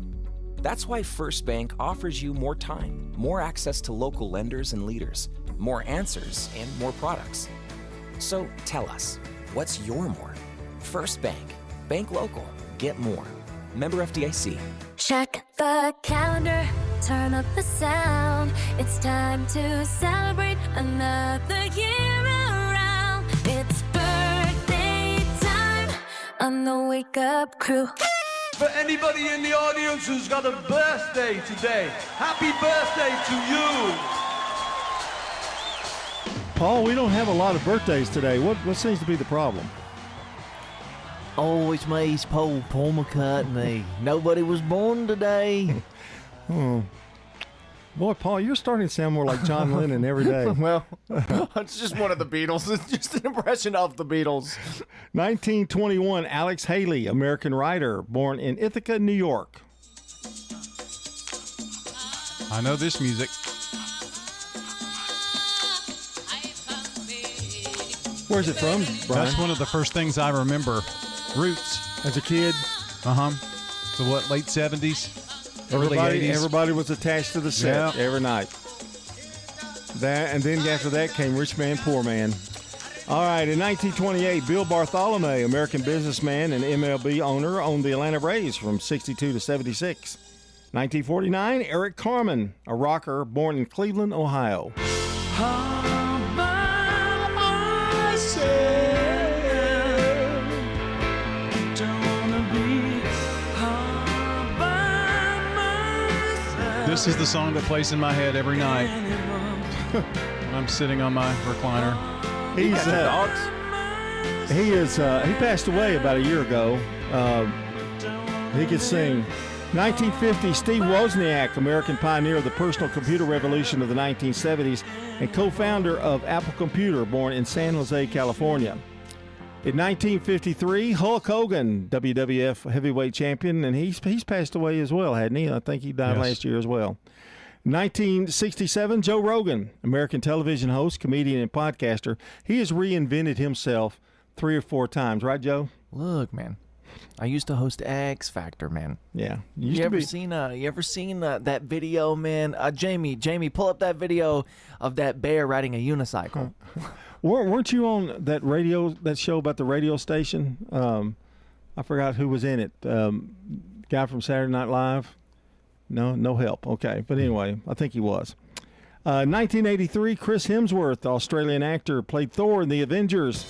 That's why First Bank offers you more time, more access to local lenders and leaders, more answers, and more products. So tell us, what's your more? First Bank. Bank local. Get more. Member FDIC. Check the calendar, turn up the sound. It's time to celebrate another year around. It's birthday time on the Wake Up Crew. For anybody in the audience who's got a birthday today, happy birthday to you. Paul, we don't have a lot of birthdays today. What seems to be the problem? Oh, it's me, it's Paul McCartney. Nobody was born today. Oh. Boy, Paul, you're starting to sound more like John Lennon every day. Well, it's just one of the Beatles. It's just an impression of the Beatles. 1921, Alex Haley, American writer, born in Ithaca, New York. I know this music. Where's it from, Brian? That's one of the first things I remember. Roots. As a kid? Uh-huh. So what, late 70s? Early 80s? Everybody was attached to the set every night. That, and then after that came Rich Man, Poor Man. All right, in 1928, Bill Bartholomew, American businessman and MLB owner, owned the Atlanta Braves from 62 to 76. 1949, Eric Carmen, a rocker born in Cleveland, Ohio. This is the song that plays in my head every night when I'm sitting on my recliner. He passed away about a year ago. He could sing. 1950, Steve Wozniak, American pioneer of the personal computer revolution of the 1970s and co-founder of Apple Computer, born in San Jose, California. In 1953, Hulk Hogan, WWF heavyweight champion, and he's passed away as well, hadn't he? I think he died last year as well. 1967, Joe Rogan, American television host, comedian, and podcaster. He has reinvented himself 3 or 4 times, right, Joe? Look, man. I used to host X Factor, man. Yeah. You ever seen that video, man? Jamie, pull up that video of that bear riding a unicycle. Weren't you on that show about the radio station? I forgot who was in it. Guy from Saturday Night Live? No help. Okay. But anyway, I think he was. 1983, Chris Hemsworth, Australian actor, played Thor in The Avengers.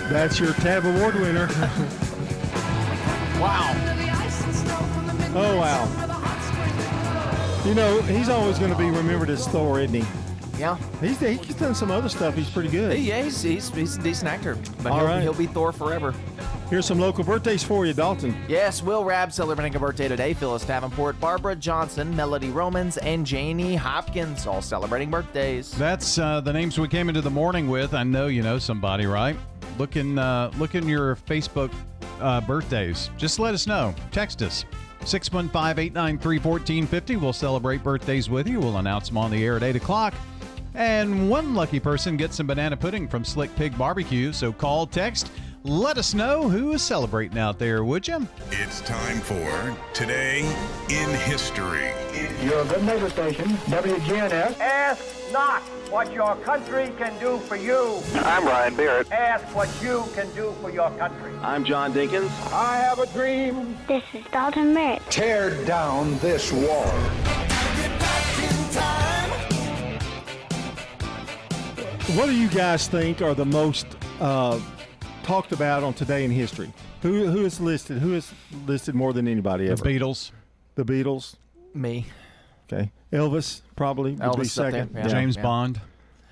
That's your TAB Award winner. Wow. Oh, wow. You know, he's always going to be remembered as Thor, isn't he? Yeah. He's done some other stuff. He's pretty good. Yeah, he's a decent actor. But All right. he'll be Thor forever. Here's some local birthdays for you, Dalton. Yes, Will Rabb celebrating a birthday today. Phyllis Davenport, Barbara Johnson, Melody Romans, and Janie Hopkins, all celebrating birthdays. That's the names we came into the morning with. I know you know somebody, right? Look in your Facebook birthdays. Just let us know. Text us. 615-893-1450. We'll celebrate birthdays with you. We'll announce them on the air at 8 o'clock. And one lucky person gets some banana pudding from Slick Pig Barbecue. So call, text, let us know who is celebrating out there, would you? It's time for Today in History. Your good neighbor station, WGNS. Ask not what your country can do for you. I'm Ryan Barrett. Ask what you can do for your country. I'm John Dinkins. I have a dream. This is Dalton Merritt. Tear down this wall. What do you guys think are the most talked about on Today in History? Who is listed? Who is listed more than anybody ever? The Beatles. The Beatles. Me. Okay. Elvis probably would be second. Yeah. James Bond.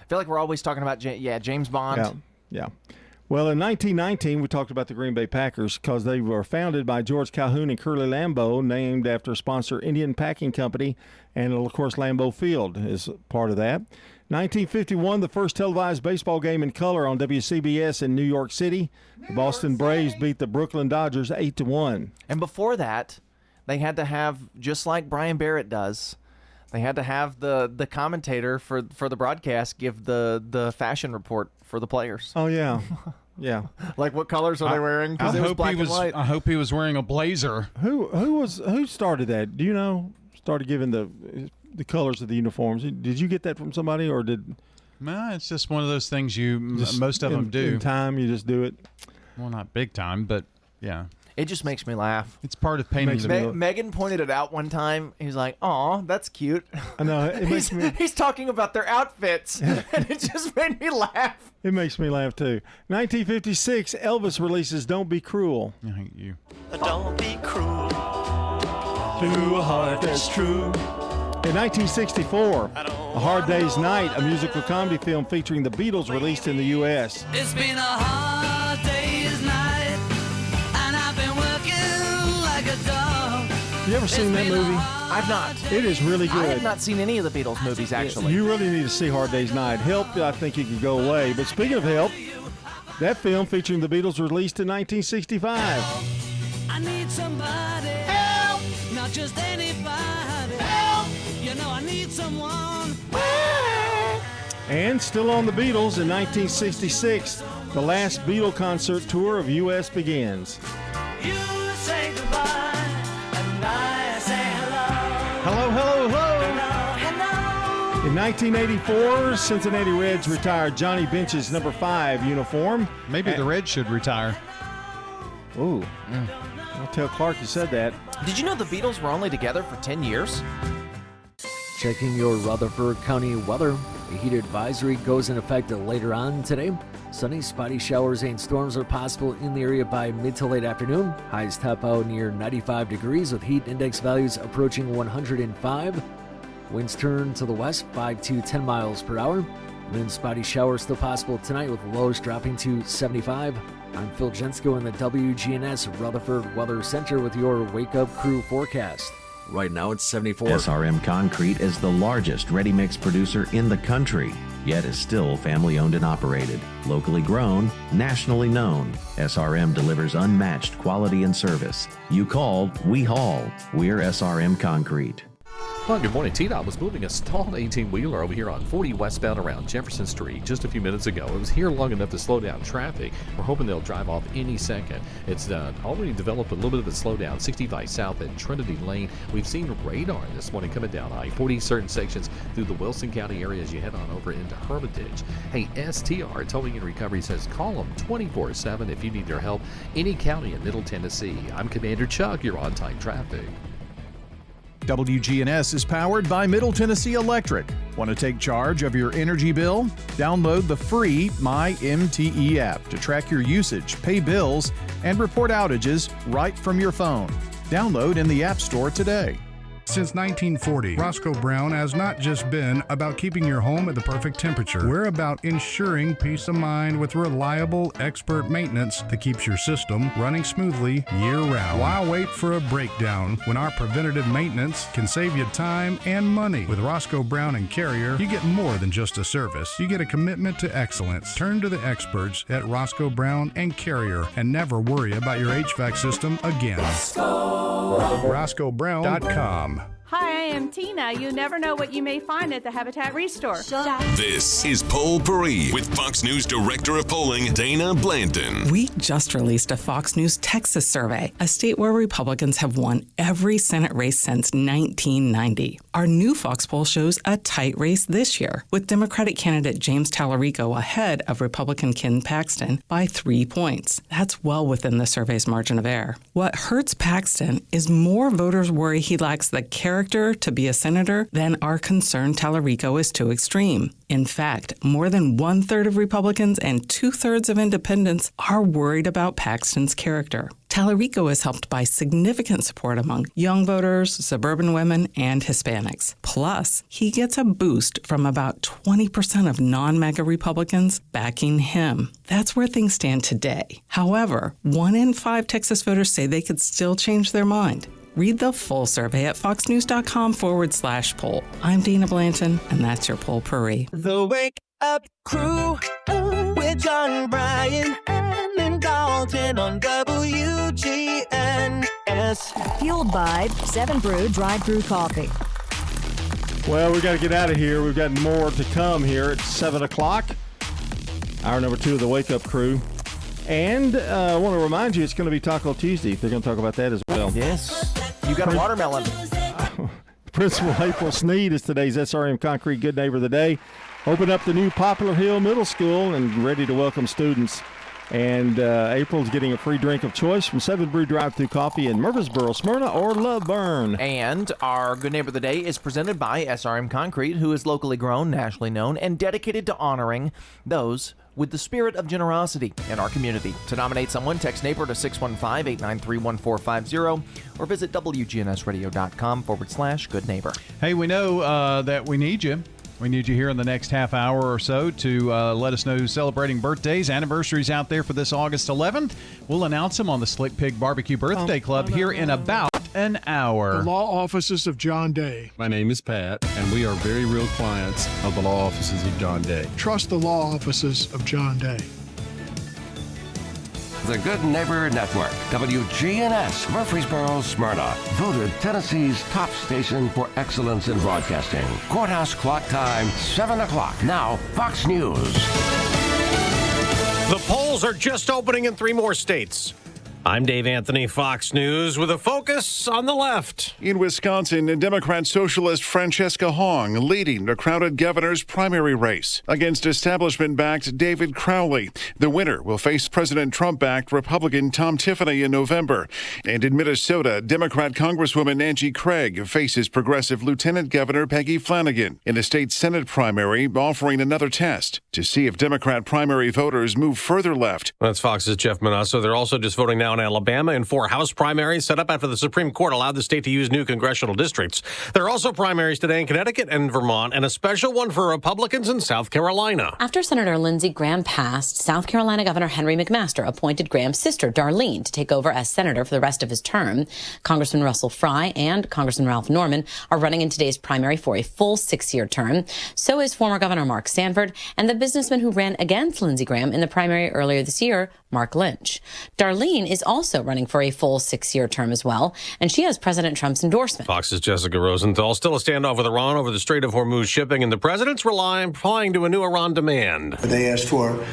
I feel like we're always talking about James Bond. Yeah. Well, in 1919, we talked about the Green Bay Packers because they were founded by George Calhoun and Curly Lambeau, named after sponsor Indian Packing Company, and of course Lambeau Field is part of that. 1951, the first televised baseball game in color on WCBS in New York City. The Boston Braves beat the Brooklyn Dodgers 8-1. And before that, they had to have, just like Brian Barrett does, they had to have the commentator for the broadcast give the fashion report for the players. Oh, yeah. Yeah. Like, what colors are they wearing? Because it was black and white. I hope he was wearing a blazer. Who started that? Do you know? Started giving the colors of the uniforms. Did you get that from somebody, or did? No, it's just one of those things most of them do. In time, you just do it. Well, not big time, but yeah. It just makes me laugh. It's part of painting the Megan pointed it out one time. He's like, "Aw, that's cute." I know. He's talking about their outfits, and it just made me laugh. It makes me laugh too. 1956, Elvis releases "Don't Be Cruel." I hate you. Don't be cruel to a heart that's true. In 1964, A Hard Day's Night, a musical comedy film featuring the Beatles, released in the U.S. It's been a hard day's night, and I've been working like a dog. You ever seen that movie? I've not. It is really good. I have not seen any of the Beatles movies, actually. You really need to see Hard Day's Night. Help, I think you could go away. But speaking of Help, that film featuring the Beatles released in 1965. I need somebody help, not just anybody help. You know I need someone. And still on the Beatles, in 1966, the last Beatle concert tour of U.S. begins. You say goodbye, and I say hello. Hello, hello, hello. Hello. In 1984, Cincinnati Reds retired Johnny Bench's number 5 uniform. Maybe the Reds should retire. Ooh. I'll tell Clark you said that. Did you know the Beatles were only together for 10 years? Checking your Rutherford County weather. A heat advisory goes in effect later on today. Sunny, spotty showers and storms are possible in the area by mid to late afternoon. Highs top out near 95 degrees with heat index values approaching 105. Winds turn to the west 5 to 10 miles per hour. Then spotty showers still possible tonight with lows dropping to 75. I'm Phil Jensko in the WGNS Rutherford Weather Center with your Wake Up Crew forecast. Right now it's 74. SRM Concrete is the largest ready-mix producer in the country, yet is still family-owned and operated. Locally grown, nationally known, SRM delivers unmatched quality and service. You called, we haul. We're SRM Concrete. Well, good morning. TDOT was moving a stalled 18-wheeler over here on 40 westbound around Jefferson Street just a few minutes ago. It was here long enough to slow down traffic. We're hoping they'll drive off any second. It's already developed a little bit of a slowdown. 65 south at Trinity Lane. We've seen radar this morning coming down I-40, certain sections through the Wilson County area as you head on over into Hermitage. Hey, STR Towing and Recovery says call them 24/7 if you need their help. Any county in Middle Tennessee. I'm Commander Chuck. You're on time traffic. WGNS is powered by Middle Tennessee Electric. Want to take charge of your energy bill? Download the free MyMTE app to track your usage, pay bills, and report outages right from your phone. Download in the App Store today. Since 1940, Roscoe Brown has not just been about keeping your home at the perfect temperature. We're about ensuring peace of mind with reliable, expert maintenance that keeps your system running smoothly year-round. Why wait for a breakdown when our preventative maintenance can save you time and money? With Roscoe Brown and Carrier, you get more than just a service. You get a commitment to excellence. Turn to the experts at Roscoe Brown and Carrier and never worry about your HVAC system again. RoscoeBrown.com. Hi, I am Tina. You never know what you may find at the Habitat Restore. This is Poll Paris with Fox News Director of Polling, Dana Blanton. We just released a Fox News Texas survey, a state where Republicans have won every Senate race since 1990. Our new Fox poll shows a tight race this year, with Democratic candidate James Tallarico ahead of Republican Ken Paxton by 3 points. That's well within the survey's margin of error. What hurts Paxton is more voters worry he lacks the character to be a senator than are concerned Tallarico is too extreme. In fact, more than 1/3 of Republicans and 2/3 of independents are worried about Paxton's character. Tallarico is helped by significant support among young voters, suburban women, and Hispanics. Plus, he gets a boost from about 20% of non-MAGA Republicans backing him. That's where things stand today. However, 1 in 5 Texas voters say they could still change their mind. Read the full survey at foxnews.com/poll. I'm Dina Blanton, and that's your Poll Paris. The Wake Up Crew with John Bryan and Dalton on WGNS. Fueled by 7 Brew Drive Brew Coffee. Well, we got to get out of here. We've got more to come here at 7 o'clock. Hour number 2 of the Wake Up Crew. And I want to remind you, it's going to be Taco Tuesday. They're going to talk about that as well. Yes. You got a watermelon. Principal April Sneed is today's SRM Concrete Good Neighbor of the Day. Open up the new Poplar Hill Middle School and ready to welcome students. And April's getting a free drink of choice from 7 Brew Drive-Thru Coffee in Murfreesboro, Smyrna, or Laverne. And our Good Neighbor of the Day is presented by SRM Concrete, who is locally grown, nationally known, and dedicated to honoring those with the spirit of generosity in our community. To nominate someone, text neighbor to 615-893-1450 or visit WGNSradio.com/Good Neighbor. Hey, we know that we need you. We need you here in the next half hour or so to let us know who's celebrating birthdays, anniversaries out there for this August 11th. We'll announce them on the Slick Pig Barbecue Birthday Club here in about an hour. The law offices of John Day. My name is Pat, and we are very real clients of the law offices of John Day. Trust the law offices of John Day. The Good Neighbor Network, WGNS, Murfreesboro, Smyrna. Voted Tennessee's top station for excellence in broadcasting. Courthouse clock time, 7 o'clock. Now, Fox News. The polls are just opening in 3 more states. I'm Dave Anthony, Fox News, with a focus on the left. In Wisconsin, Democrat socialist Francesca Hong leading the crowded governor's primary race against establishment-backed David Crowley. The winner will face President Trump-backed Republican Tom Tiffany in November. And in Minnesota, Democrat Congresswoman Angie Craig faces progressive Lieutenant Governor Peggy Flanagan in the state Senate primary, offering another test to see if Democrat primary voters move further left. That's Fox's Jeff Manasso. They're also just voting now in Alabama in 4 House primaries set up after the Supreme Court allowed the state to use new congressional districts. There are also primaries today in Connecticut and Vermont, and a special one for Republicans in South Carolina. After Senator Lindsey Graham passed, South Carolina Governor Henry McMaster appointed Graham's sister, Darlene, to take over as senator for the rest of his term. Congressman Russell Fry and Congressman Ralph Norman are running in today's primary for a full 6-year term. So is former Governor Mark Sanford and the businessman who ran against Lindsey Graham in the primary earlier this year, Mark Lynch. Darlene is also running for a full 6-year term as well, and she has President Trump's endorsement. Fox's Jessica Rosenthal. Still a standoff with Iran over the Strait of Hormuz shipping, and the president's replying to a new Iran demand. They asked for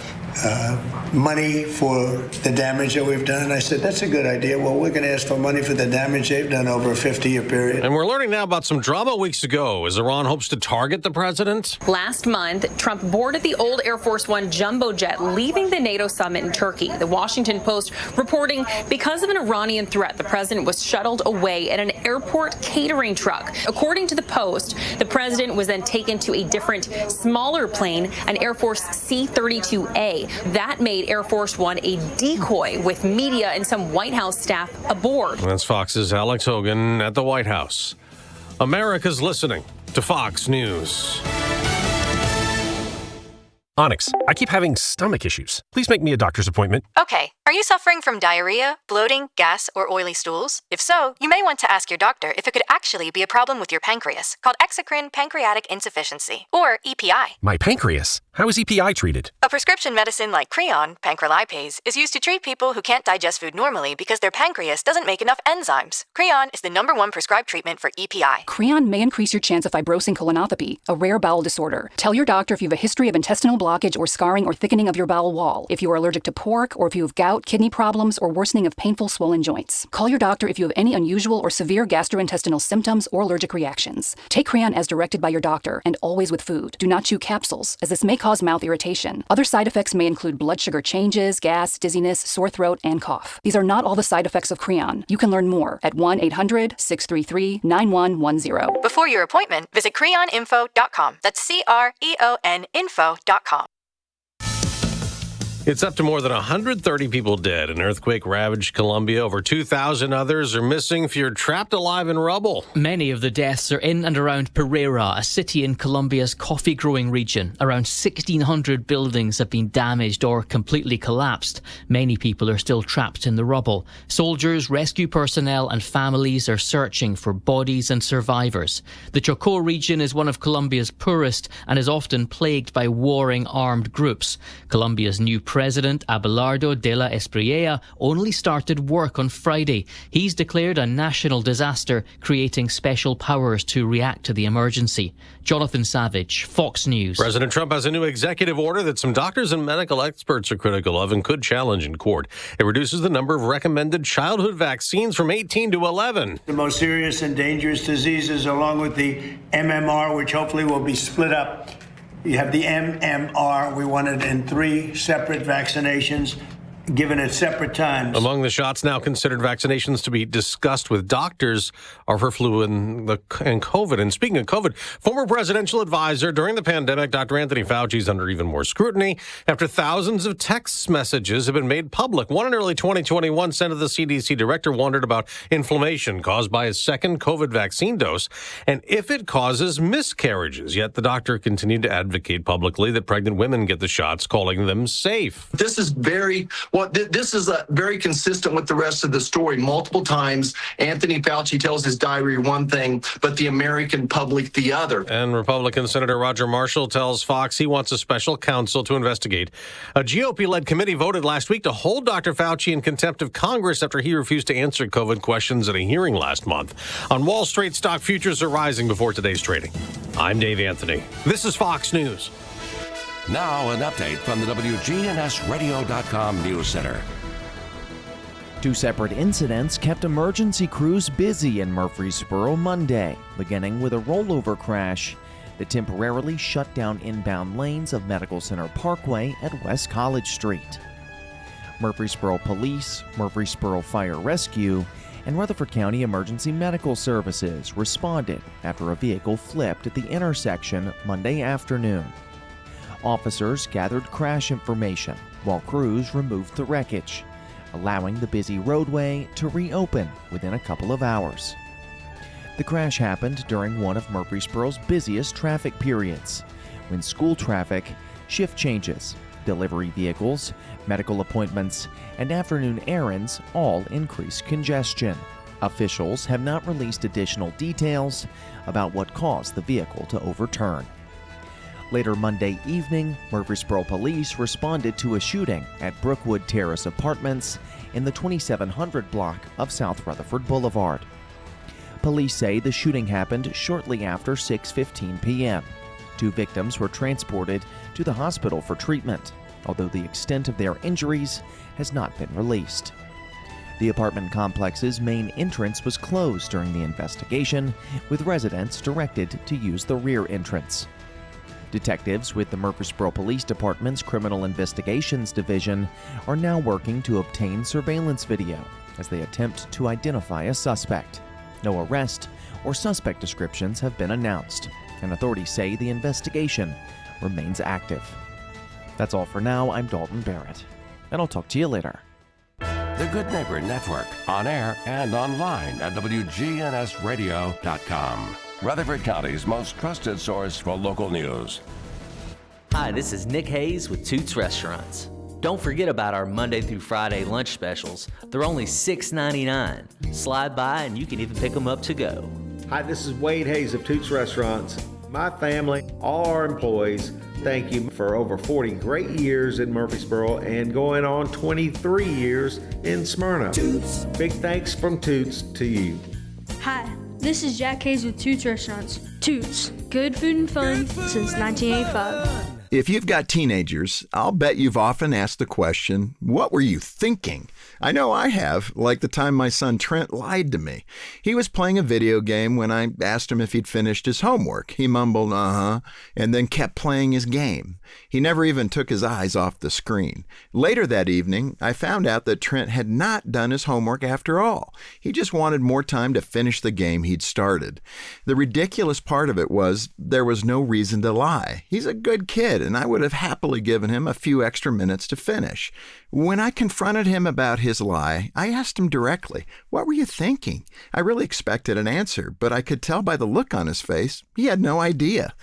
money for the damage that we've done. I said, that's a good idea. Well, we're going to ask for money for the damage they've done over a 50-year period. And we're learning now about some drama weeks ago as Iran hopes to target the president. Last month, Trump boarded the old Air Force One jumbo jet leaving the NATO summit in Turkey. The Washington Post reporting because of an Iranian threat, the president was shuttled away in an airport catering truck. According to the Post, the president was then taken to a different, smaller plane, an Air Force C-32A. That made Air Force One a decoy with media and some White House staff aboard. That's Fox's Alex Hogan at the White House. America's listening to Fox News. Onyx, I keep having stomach issues. Please make me a doctor's appointment. Okay. Are you suffering from diarrhea, bloating, gas, or oily stools? If so, you may want to ask your doctor if it could actually be a problem with your pancreas, called exocrine pancreatic insufficiency, or EPI. My pancreas? How is EPI treated? A prescription medicine like Creon, pancrelipase, is used to treat people who can't digest food normally because their pancreas doesn't make enough enzymes. Creon is the #1 prescribed treatment for EPI. Creon may increase your chance of fibrosing colonopathy, a rare bowel disorder. Tell your doctor if you have a history of intestinal blockage or scarring or thickening of your bowel wall, if you are allergic to pork, or if you have gout, kidney problems, or worsening of painful swollen joints. Call your doctor if you have any unusual or severe gastrointestinal symptoms or allergic reactions. Take Creon as directed by your doctor, and always with food. Do not chew capsules, as this may cause mouth irritation. Other side effects may include blood sugar changes, gas, dizziness, sore throat, and cough. These are not all the side effects of Creon. You can learn more at 1-800-633-9110. Before your appointment, visit creoninfo.com. That's CREON info.com. It's up to more than 130 people dead. An earthquake ravaged Colombia. Over 2,000 others are missing, feared trapped alive in rubble. Many of the deaths are in and around Pereira, a city in Colombia's coffee-growing region. Around 1,600 buildings have been damaged or completely collapsed. Many people are still trapped in the rubble. Soldiers, rescue personnel and families are searching for bodies and survivors. The Chocó region is one of Colombia's poorest and is often plagued by warring armed groups. Colombia's new President Abelardo de la Espriella only started work on Friday. He's declared a national disaster, creating special powers to react to the emergency. Jonathan Savage, Fox News. President Trump has a new executive order that some doctors and medical experts are critical of and could challenge in court. It reduces the number of recommended childhood vaccines from 18 to 11. The most serious and dangerous diseases, along with the MMR, which hopefully will be split up. You have the MMR. We want it in 3 separate vaccinations, given at separate times. Among the shots now considered vaccinations to be discussed with doctors are for flu and COVID. And speaking of COVID, former presidential advisor during the pandemic, Dr. Anthony Fauci, is under even more scrutiny after thousands of text messages have been made public. One in early 2021 sent to the CDC director wondered about inflammation caused by his second COVID vaccine dose and if it causes miscarriages. Yet the doctor continued to advocate publicly that pregnant women get the shots, calling them safe. This is very consistent with the rest of the story. Multiple times, Anthony Fauci tells his diary one thing, but the American public the other. And Republican Senator Roger Marshall tells Fox he wants a special counsel to investigate. A GOP-led committee voted last week to hold Dr. Fauci in contempt of Congress after he refused to answer COVID questions at a hearing last month. On Wall Street, stock futures are rising before today's trading. I'm Dave Anthony. This is Fox News. Now an update from the WGNSradio.com News Center. Two separate incidents kept emergency crews busy in Murfreesboro Monday, beginning with a rollover crash that temporarily shut down inbound lanes of Medical Center Parkway at West College Street. Murfreesboro Police, Murfreesboro Fire Rescue, and Rutherford County Emergency Medical Services responded after a vehicle flipped at the intersection Monday afternoon. Officers gathered crash information while crews removed the wreckage, allowing the busy roadway to reopen within a couple of hours. The crash happened during one of Murfreesboro's busiest traffic periods, when school traffic, shift changes, delivery vehicles, medical appointments, and afternoon errands all increase congestion. Officials have not released additional details about what caused the vehicle to overturn. Later Monday evening, Murfreesboro Police responded to a shooting at Brookwood Terrace Apartments in the 2700 block of South Rutherford Boulevard. Police say the shooting happened shortly after 6:15 p.m. Two victims were transported to the hospital for treatment, although the extent of their injuries has not been released. The apartment complex's main entrance was closed during the investigation, with residents directed to use the rear entrance. Detectives with the Murfreesboro Police Department's Criminal Investigations Division are now working to obtain surveillance video as they attempt to identify a suspect. No arrest or suspect descriptions have been announced, and authorities say the investigation remains active. That's all for now. I'm Dalton Barrett, and I'll talk to you later. The Good Neighbor Network, on air and online at WGNSradio.com. Rutherford County's most trusted source for local news. Hi, this is Nick Hayes with Toots Restaurants. Don't forget about our Monday through Friday lunch specials. They're only $6.99. Slide by and you can even pick them up to go. Hi, this is Wade Hayes of Toots Restaurants. My family, all our employees, thank you for over 40 great years in Murfreesboro and going on 23 years in Smyrna. Toots. Big thanks from Toots to you. Hi, this is Jack Hayes with Toots Restaurants. Toots, good food and fun since 1985. If you've got teenagers, I'll bet you've often asked the question, what were you thinking? I know I have, like the time my son Trent lied to me. He was playing a video game when I asked him if he'd finished his homework. He mumbled, and then kept playing his game. He never even took his eyes off the screen. Later that evening, I found out that Trent had not done his homework after all. He just wanted more time to finish the game he'd started. The ridiculous part of it was there was no reason to lie. He's a good kid, and I would have happily given him a few extra minutes to finish. When I confronted him about his lie, I asked him directly, "What were you thinking?" I really expected an answer, but I could tell by the look on his face he had no idea.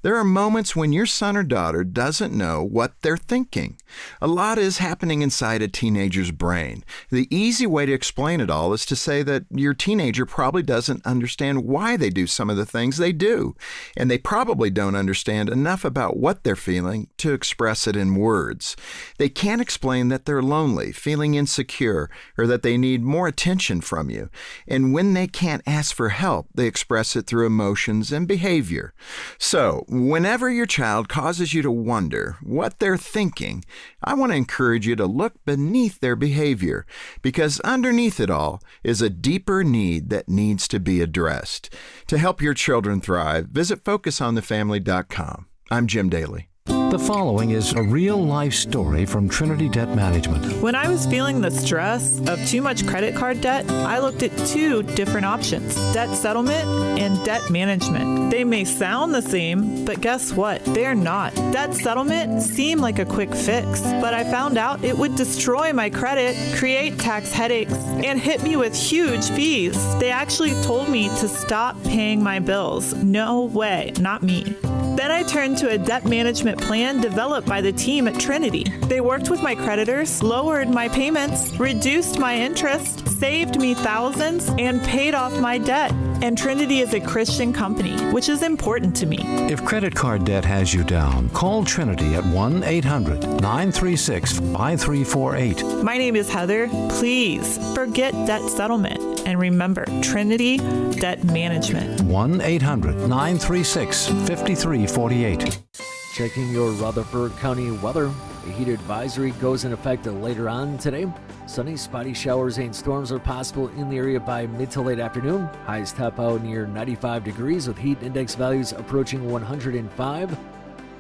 There are moments when your son or daughter doesn't know what they're thinking. A lot is happening inside a teenager's brain. The easy way to explain it all is to say that your teenager probably doesn't understand why they do some of the things they do, and they probably don't understand enough about what they're feeling to express it in words. They can't explain that they're lonely, feeling insecure, or that they need more attention from you. And when they can't ask for help, they express it through emotions and behavior. So, whenever your child causes you to wonder what they're thinking, I want to encourage you to look beneath their behavior, because underneath it all is a deeper need that needs to be addressed. To help your children thrive, visit FocusOnTheFamily.com. I'm Jim Daly. The following is a real-life story from Trinity Debt Management. When I was feeling the stress of too much credit card debt, I looked at two different options: debt settlement and debt management. They may sound the same, but guess what? They're not. Debt settlement seemed like a quick fix, but I found out it would destroy my credit, create tax headaches, and hit me with huge fees. They actually told me to stop paying my bills. No way, not me. Then I turned to a debt management plan developed by the team at Trinity. They worked with my creditors, lowered my payments, reduced my interest, saved me thousands, and paid off my debt. And Trinity is a Christian company, which is important to me. If credit card debt has you down, call Trinity at 1-800-936-5348. My name is Heather. Please forget debt settlement. And remember, Trinity Debt Management. 1-800-936-5348. Checking your Rutherford County weather. A heat advisory goes in effect later on today. Sunny, spotty showers and storms are possible in the area by mid to late afternoon. Highs top out near 95 degrees with heat index values approaching 105.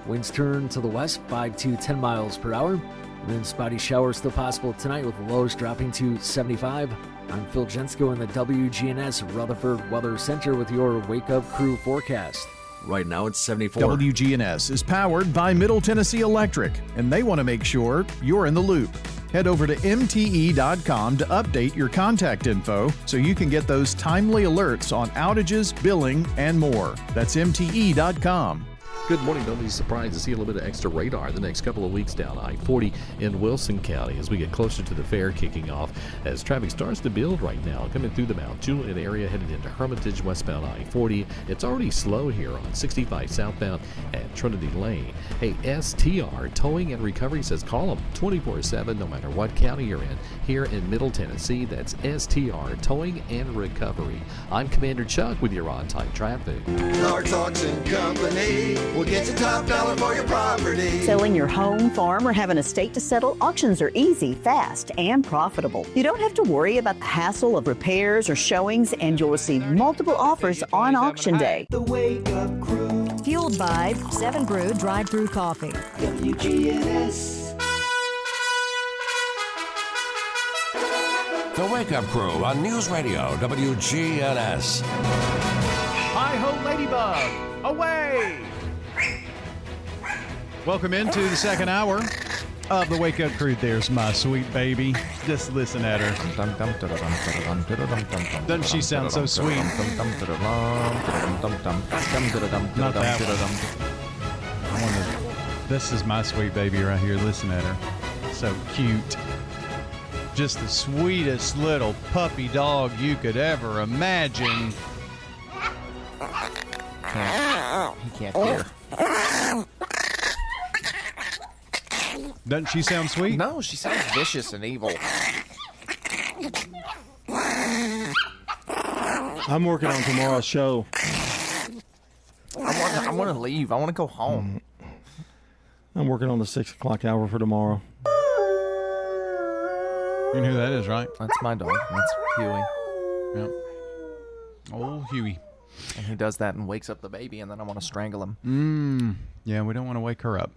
Winds turn to the west 5 to 10 miles per hour. And then spotty showers still possible tonight with lows dropping to 75. I'm Phil Jensko in the WGNS Rutherford Weather Center with your Wake Up Crew forecast. Right now it's 74. WGNS is powered by Middle Tennessee Electric, and they want to make sure you're in the loop. Head over to MTE.com to update your contact info so you can get those timely alerts on outages, billing, and more. That's MTE.com. Good morning. Don't be surprised to see a little bit of extra radar the next couple of weeks down I-40 in Wilson County as we get closer to the fair kicking off. As traffic starts to build right now, coming through the Mount Juliet area headed into Hermitage westbound I-40. It's already slow here on 65 southbound at Trinity Lane. Hey, STR Towing and Recovery says call them 24/7 no matter what county you're in. Here in Middle Tennessee, that's STR Towing and Recovery. I'm Commander Chuck with your on-time traffic. Lars Auction Company will get you top dollar for your property. Selling your home, farm, or have an estate to settle, auctions are easy, fast, and profitable. You don't have to worry about the hassle of repairs or showings, and you'll receive multiple offers on auction day. The Wake Up Crew. Fueled by 7 Brew Drive-Thru Coffee. WGNS. The Wake Up Crew on News Radio WGNS. Hi-ho, Ladybug! Away! Welcome into the second hour of the Wake Up Crew. There's my sweet baby. Just listen at her. Doesn't she sound so sweet? Not that one. This is my sweet baby right here. Listen at her. So cute. Just the sweetest little puppy dog you could ever imagine. He can't hear. Doesn't she sound sweet? No, she sounds vicious and evil. I'm working on tomorrow's show. I want to leave. I want to go home. I'm working on the 6 o'clock hour for tomorrow. You know who that is, right? That's my dog. That's Huey. Yep. Old Huey. And he does that and wakes up the baby, and then I want to strangle him. Yeah, we don't want to wake her up.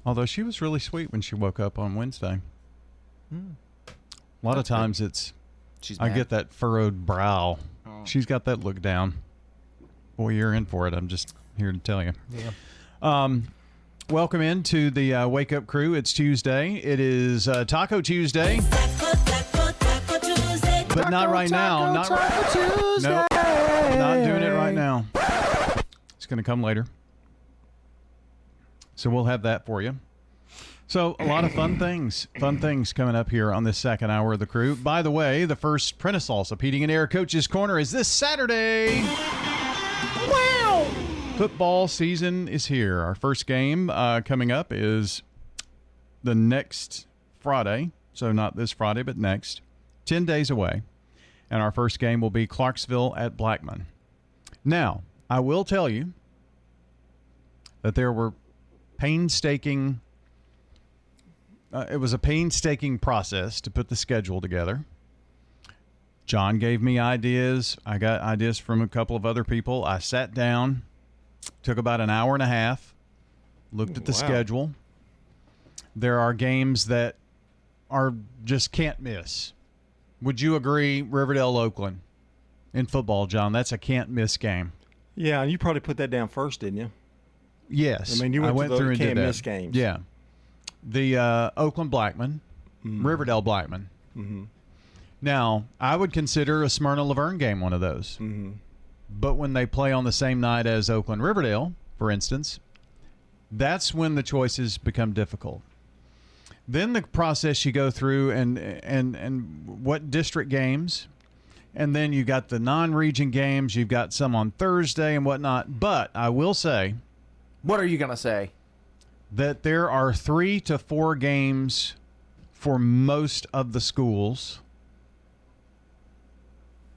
Although she was really sweet when she woke up on Wednesday. A lot of times I get that furrowed brow. Oh. She's got that look down. Boy, you're in for it. I'm just here to tell you. Yeah. Welcome into the Wake Up Crew. It's Tuesday. It is Taco Tuesday. But not right now. Not doing it right now. It's going to come later. So we'll have that for you. So a lot of fun things coming up here on this second hour of the crew. By the way, the first Prentice Salsa Heating and Air Coach's Corner is this Saturday. Wow! Football season is here. Our first game coming up is the next Friday. So not this Friday, but next. 10 days away. And our first game will be Clarksville at Blackman. Now, I will tell you that there were painstaking it was a painstaking process to put the schedule together. John gave me ideas. I got ideas from a couple of other people. I sat down, took about an hour and a half, looked at the schedule. There are games that are just can't miss. Would you agree, Riverdale, Oakland, in football, John? That's a can't miss game. Yeah, and you probably put that down first, didn't you? Yes. I mean, you went through and can't miss games. Yeah. The Oakland Blackman, Riverdale Blackman. Mm-hmm. Now, I would consider a Smyrna Laverne game one of those. Mm-hmm. But when they play on the same night as Oakland Riverdale, for instance, that's when the choices become difficult. Then the process you go through and what district games, and then you got the non-region games. You've got some on Thursday and whatnot. But I will say, what are you gonna say? That there are 3 to 4 games for most of the schools.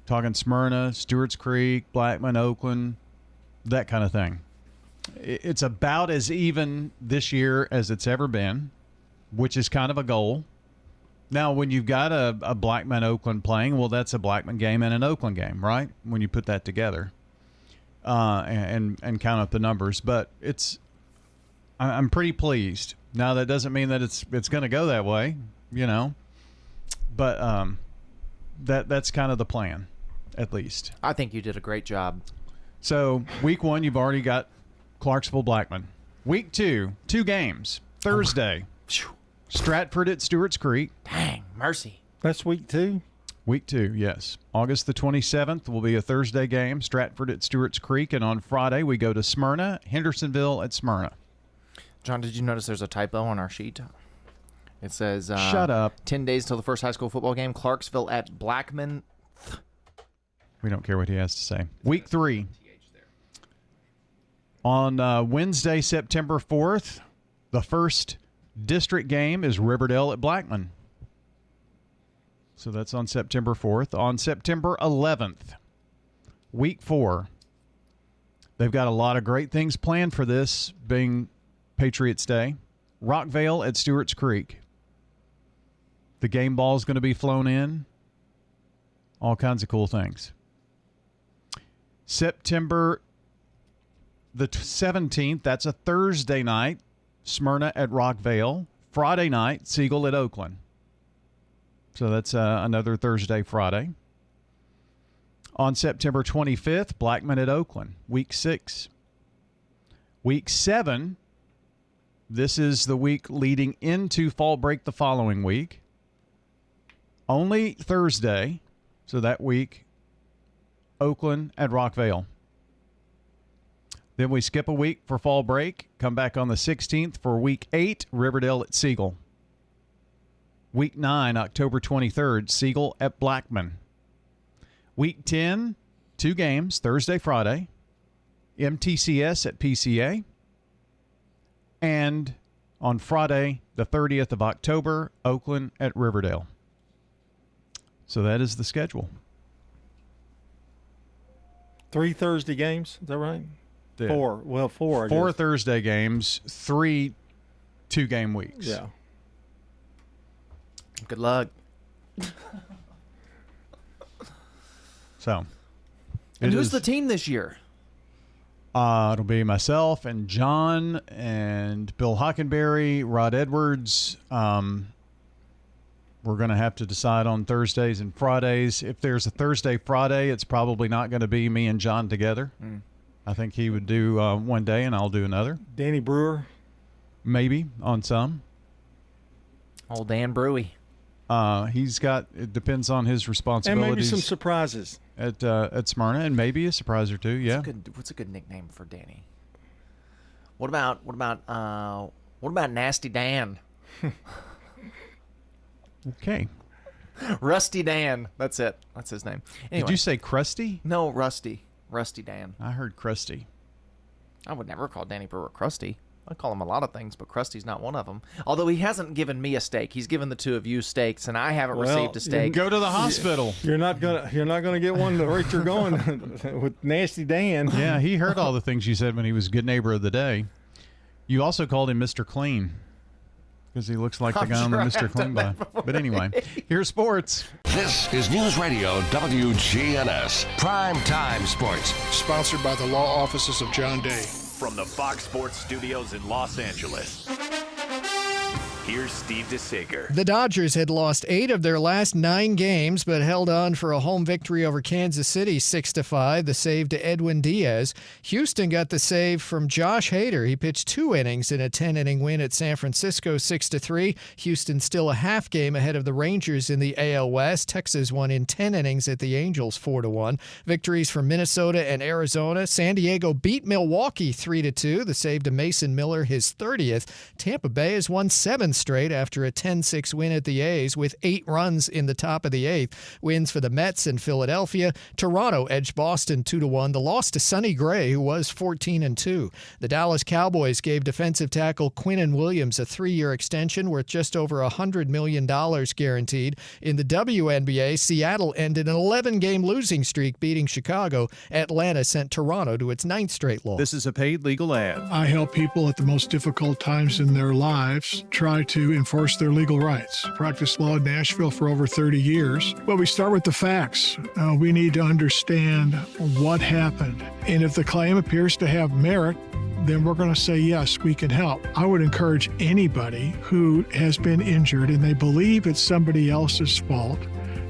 Talking Smyrna, Stewart's Creek, Blackman, Oakland, that kind of thing. it's about as even this year as it's ever been, which is kind of a goal. Now, when you've got a Blackman-Oakland playing, well, that's a Blackman game and an Oakland game, right? When you put that together and count up the numbers. But I'm pretty pleased. Now, that doesn't mean that it's going to go that way, But that's kind of the plan, at least. I think you did a great job. So, week 1, you've already got Clarksville-Blackman. Week 2, 2 games. Thursday, Stratford at Stewart's Creek. Dang, mercy. That's week 2? Week 2, yes. August the 27th will be a Thursday game, Stratford at Stewart's Creek. And on Friday, we go to Smyrna, Hendersonville at Smyrna. John, did you notice there's a typo on our sheet? It says... Shut up. 10 days till the first high school football game, Clarksville at Blackman. We don't care what he has to say. Week 3. On Wednesday, September 4th, the first district game is Riverdale at Blackman. So that's on September 4th. On September 11th, week 4, they've got a lot of great things planned for this, being Patriots Day. Rockvale at Stewart's Creek. The game ball is going to be flown in. All kinds of cool things. September the 17th, that's a Thursday night, Smyrna at Rockvale. Friday night, Siegel at Oakland. So that's another Thursday, Friday. On September 25th, Blackman at Oakland, week 6. Week 7, this is the week leading into fall break the following week. Only Thursday, so that week, Oakland at Rockvale. Then we skip a week for fall break, come back on the 16th for week 8, Riverdale at Siegel. Week 9, October 23rd, Siegel at Blackman. Week 10, 2 games, Thursday, Friday, MTCS at PCA. And on Friday, the 30th of October, Oakland at Riverdale. So that is the schedule. 3 Thursday games, is that right? Yeah. 4. Well, 4. 4 Thursday games, 3 2-game weeks. Yeah. Good luck. So. And who's the team this year? It'll be myself and John and Bill Hockenberry, Rod Edwards. We're going to have to decide on Thursdays and Fridays. If there's a Thursday, Friday, it's probably not going to be me and John together. I think he would do one day and I'll do another. Danny Brewer? Maybe on some. Old Dan Brewy. It depends on his responsibilities. And maybe some surprises. At Smyrna, and maybe a surprise or two, yeah. What's a good nickname for Danny? What about Nasty Dan? Okay. Rusty Dan. That's it. That's his name. Anyway. Did you say Krusty? No, Rusty. Rusty Dan. I heard Krusty. I would never call Danny Brewer Krusty. I call him a lot of things, but Krusty's not one of them. Although he hasn't given me a steak. He's given the two of you steaks, and I haven't received a steak. Go to the hospital. You're not gonna get one to rate you're going with Nasty Dan. Yeah, he heard all the things you said when he was Good Neighbor of the Day. You also called him Mr. Clean because he looks like the guy on the Mr. Clean by. But anyway, here's sports. This is News Radio WGNS Prime Time Sports, sponsored by the law offices of John Day. From the Fox Sports Studios in Los Angeles, here's Steve DeSager. The Dodgers had lost 8 of their last 9 games, but held on for a home victory over Kansas City 6-5, the save to Edwin Diaz. Houston got the save from Josh Hader. He pitched 2 innings in a 10-inning win at San Francisco 6-3. Houston still a half game ahead of the Rangers in the AL West. Texas won in 10 innings at the Angels 4-1. Victories for Minnesota and Arizona. San Diego beat Milwaukee 3-2, the save to Mason Miller, his 30th. Tampa Bay has won 7 straight after a 10-6 win at the A's with 8 runs in the top of the 8th. Wins for the Mets and Philadelphia. Toronto edged Boston 2-1. The loss to Sonny Gray, who was 14-2. The Dallas Cowboys gave defensive tackle Quinnen Williams a 3-year extension worth just over $100 million guaranteed. In the WNBA, Seattle ended an 11-game losing streak, beating Chicago. Atlanta sent Toronto to its 9th straight loss. This is a paid legal ad. I help people at the most difficult times in their lives try to enforce their legal rights. Practiced law in Nashville for over 30 years. Well, we start with the facts. We need to understand what happened. And if the claim appears to have merit, then we're going to say, yes, we can help. I would encourage anybody who has been injured and they believe it's somebody else's fault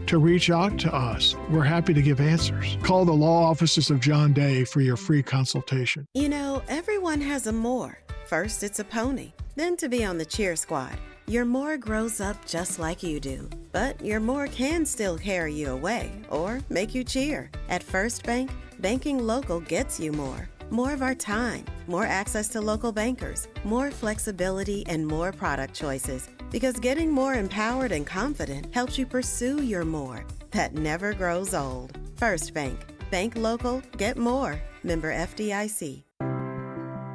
to reach out to us. We're happy to give answers. Call the law offices of John Day for your free consultation. You know, everyone has a more. First, it's a pony. Then to be on the cheer squad. Your more grows up just like you do. But your more can still carry you away or make you cheer. At First Bank, banking local gets you more. More of our time, more access to local bankers, more flexibility, and more product choices. Because getting more empowered and confident helps you pursue your more. That never grows old. First Bank. Bank local, get more. Member FDIC.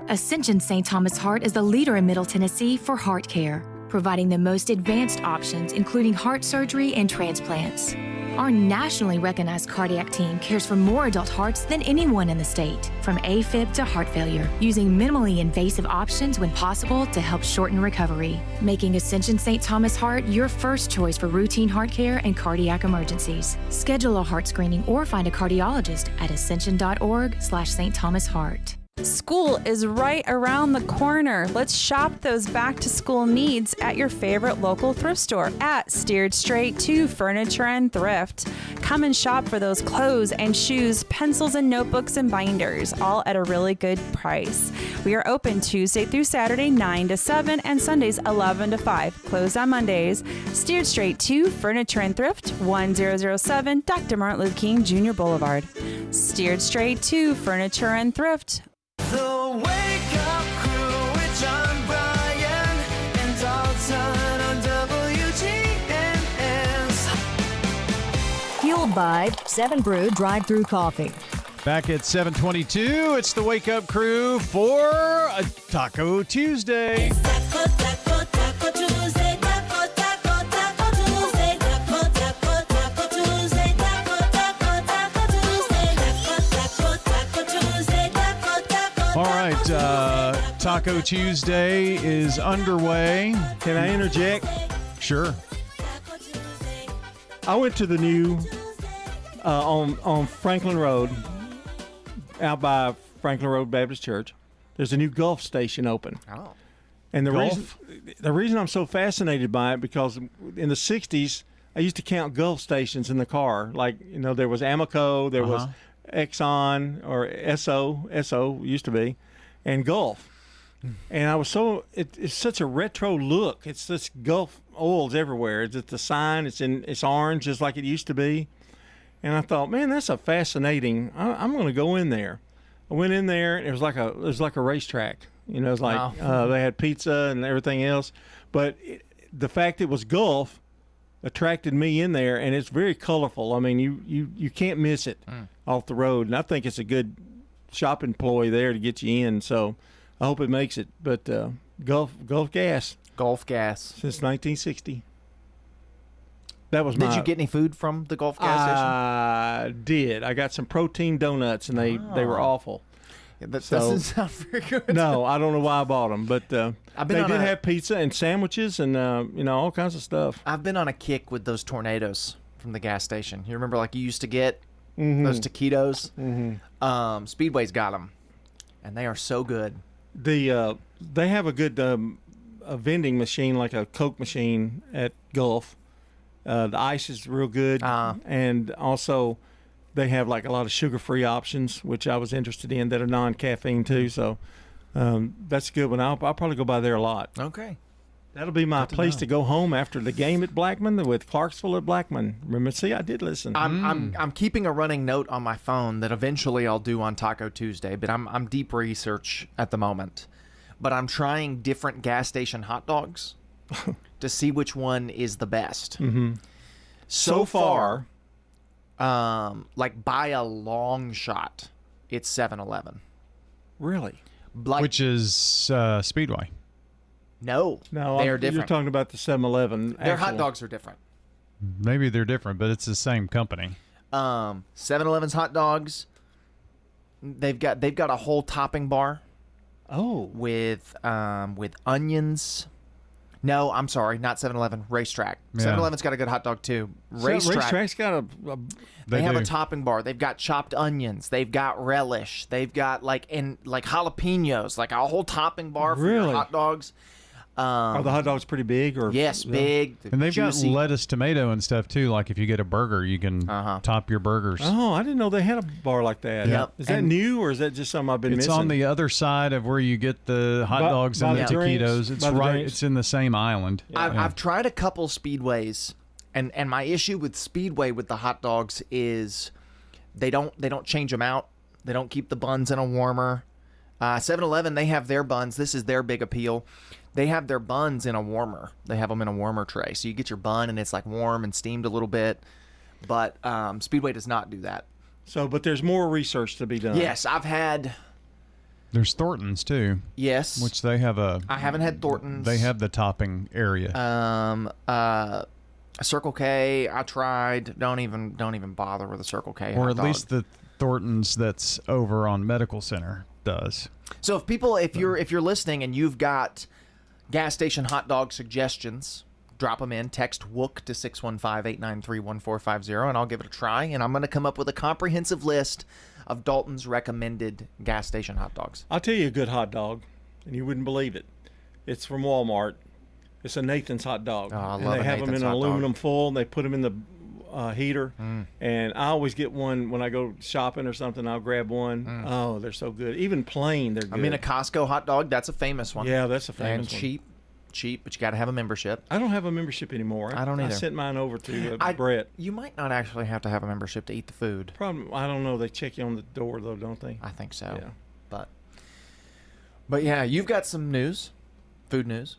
Ascension St. Thomas Heart is the leader in Middle Tennessee for heart care, providing the most advanced options, including heart surgery and transplants. Our nationally recognized cardiac team cares for more adult hearts than anyone in the state, from AFib to heart failure, using minimally invasive options when possible to help shorten recovery, making Ascension St. Thomas Heart your first choice for routine heart care and cardiac emergencies. Schedule a heart screening or find a cardiologist at ascension.org/St. Thomas Heart. School is right around the corner. Let's shop those back-to-school needs at your favorite local thrift store at Steered Straight to Furniture and Thrift. Come and shop for those clothes and shoes, pencils and notebooks and binders, all at a really good price. We are open Tuesday through Saturday 9 to 7 and Sundays 11 to 5. Closed on Mondays. Steered Straight to Furniture and Thrift, 1007 Dr. Martin Luther King Jr. Boulevard. Steered Straight to Furniture and Thrift. The Wake Up Crew with John Bryan and Dalton on WGNS. Fueled by 7 Brew Drive-Thru Coffee. Back at 7:22, it's the Wake Up Crew for a Taco Tuesday. It's Taco Tuesday, Taco Tuesday, Taco Tuesday, Taco Tuesday. All right, Taco Tuesday is underway. Can I interject? Sure. I went to the new on Franklin Road, out by Franklin Road Baptist Church. There's a new Gulf station open. Oh. And the Gulf? reason I'm so fascinated by it, because in the 60s, I used to count Gulf stations in the car. Like, there was Amoco, there was Exxon, or Esso used to be, and Gulf. And I was it's such a retro look. It's this Gulf oils everywhere. It's the sign. It's orange, just like it used to be. And I thought, man, that's a fascinating. I'm going to go in there. I went in there, and it was like a racetrack. It was like they had pizza and everything else. But the fact it was Gulf attracted me in there, and it's very colorful. I mean, you can't miss it off the road. And I think it's a good shopping ploy there to get you in. So I hope it makes it. But Gulf Gas. Gulf Gas. Since 1960. That was Did you get any food from the Gulf gas station? I did. I got some protein donuts, and they were awful. Yeah, that doesn't sound very good. No, I don't know why I bought them, but they did have pizza and sandwiches and all kinds of stuff. I've been on a kick with those tornadoes from the gas station. You remember, like you used to get those taquitos? Mm-hmm. Speedway's got them, and they are so good. They have a good a vending machine, like a Coke machine at Gulf. The ice is real good, and also they have like a lot of sugar-free options, which I was interested in, that are non-caffeine too. So that's a good one. I'll probably go by there a lot. Okay, that'll be my place to go home after the game at Blackman with Clarksville at Blackman. Remember, see, I did listen. I'm keeping a running note on my phone that eventually I'll do on Taco Tuesday, but I'm deep research at the moment. But I'm trying different gas station hot dogs to see which one is the best. Mm-hmm. So far, like by a long shot, it's 7-Eleven. Really? Like, Which is Speedway. No, they are You're different. talking about the 7-Eleven. Their hot dogs are different. Maybe they're different, but it's the same company. 7-Eleven's hot dogs, they've got a whole topping bar. Oh, with onions. No, I'm sorry, not 7-Eleven. Racetrack. Yeah. 7-Eleven's got a good hot dog too. Racetrack's got a They have do. a topping bar. They've got chopped onions. They've got relish. They've got like jalapenos, like a whole topping bar for your Really? hot dogs. Are the hot dogs pretty big? Or Yes, big. And they've juicy. got lettuce, tomato, and stuff too. Like if you get a burger, you can top your burgers. Oh, I didn't know they had a bar like that. Yep. Is that new or is that just something I've been It's missing? on the other side of where you get the hot dogs and the drinks? taquitos. It's By the right. drinks? It's in the same island. I've tried a couple Speedways, and my issue with Speedway with the hot dogs is they don't change them out. They don't keep the buns in a warmer. 7-Eleven, they have their buns. This is their big appeal. They have their buns in a warmer. They have them in a warmer tray, so you get your bun and it's like warm and steamed a little bit. But Speedway does not do that. So, but there's more research to be done. Yes, I've had. There's Thornton's too. Yes, Which they have a. I haven't had Thornton's. They have the topping area. Circle K, I tried. Don't even bother with a Circle K. Or hot at dog. least the Thornton's that's over on Medical Center does. So if you're listening and you've got gas station hot dog suggestions, drop them in. Text WOOK to 615-893-1450, and I'll give it a try. And I'm going to come up with a comprehensive list of Dalton's recommended gas station hot dogs. I'll tell you a good hot dog, and you wouldn't believe it. It's from Walmart. It's a Nathan's hot dog. Oh, I and love they a have them Nathan's in an hot dog. aluminum foil, and they put them in the heater. And I always get one when I go shopping or something. I'll grab one. Oh, they're so good. Even plain, they're good. I mean, a Costco hot dog, that's a famous one. Yeah, that's a famous and one. cheap, but you got to have a membership. I don't have a membership anymore. I don't either. I sent mine over to Brett. You might not actually have to have a membership to eat the food. Problem, I don't know. They check you on the door though, don't they? I think so. Yeah. But yeah, you've got some news, food news.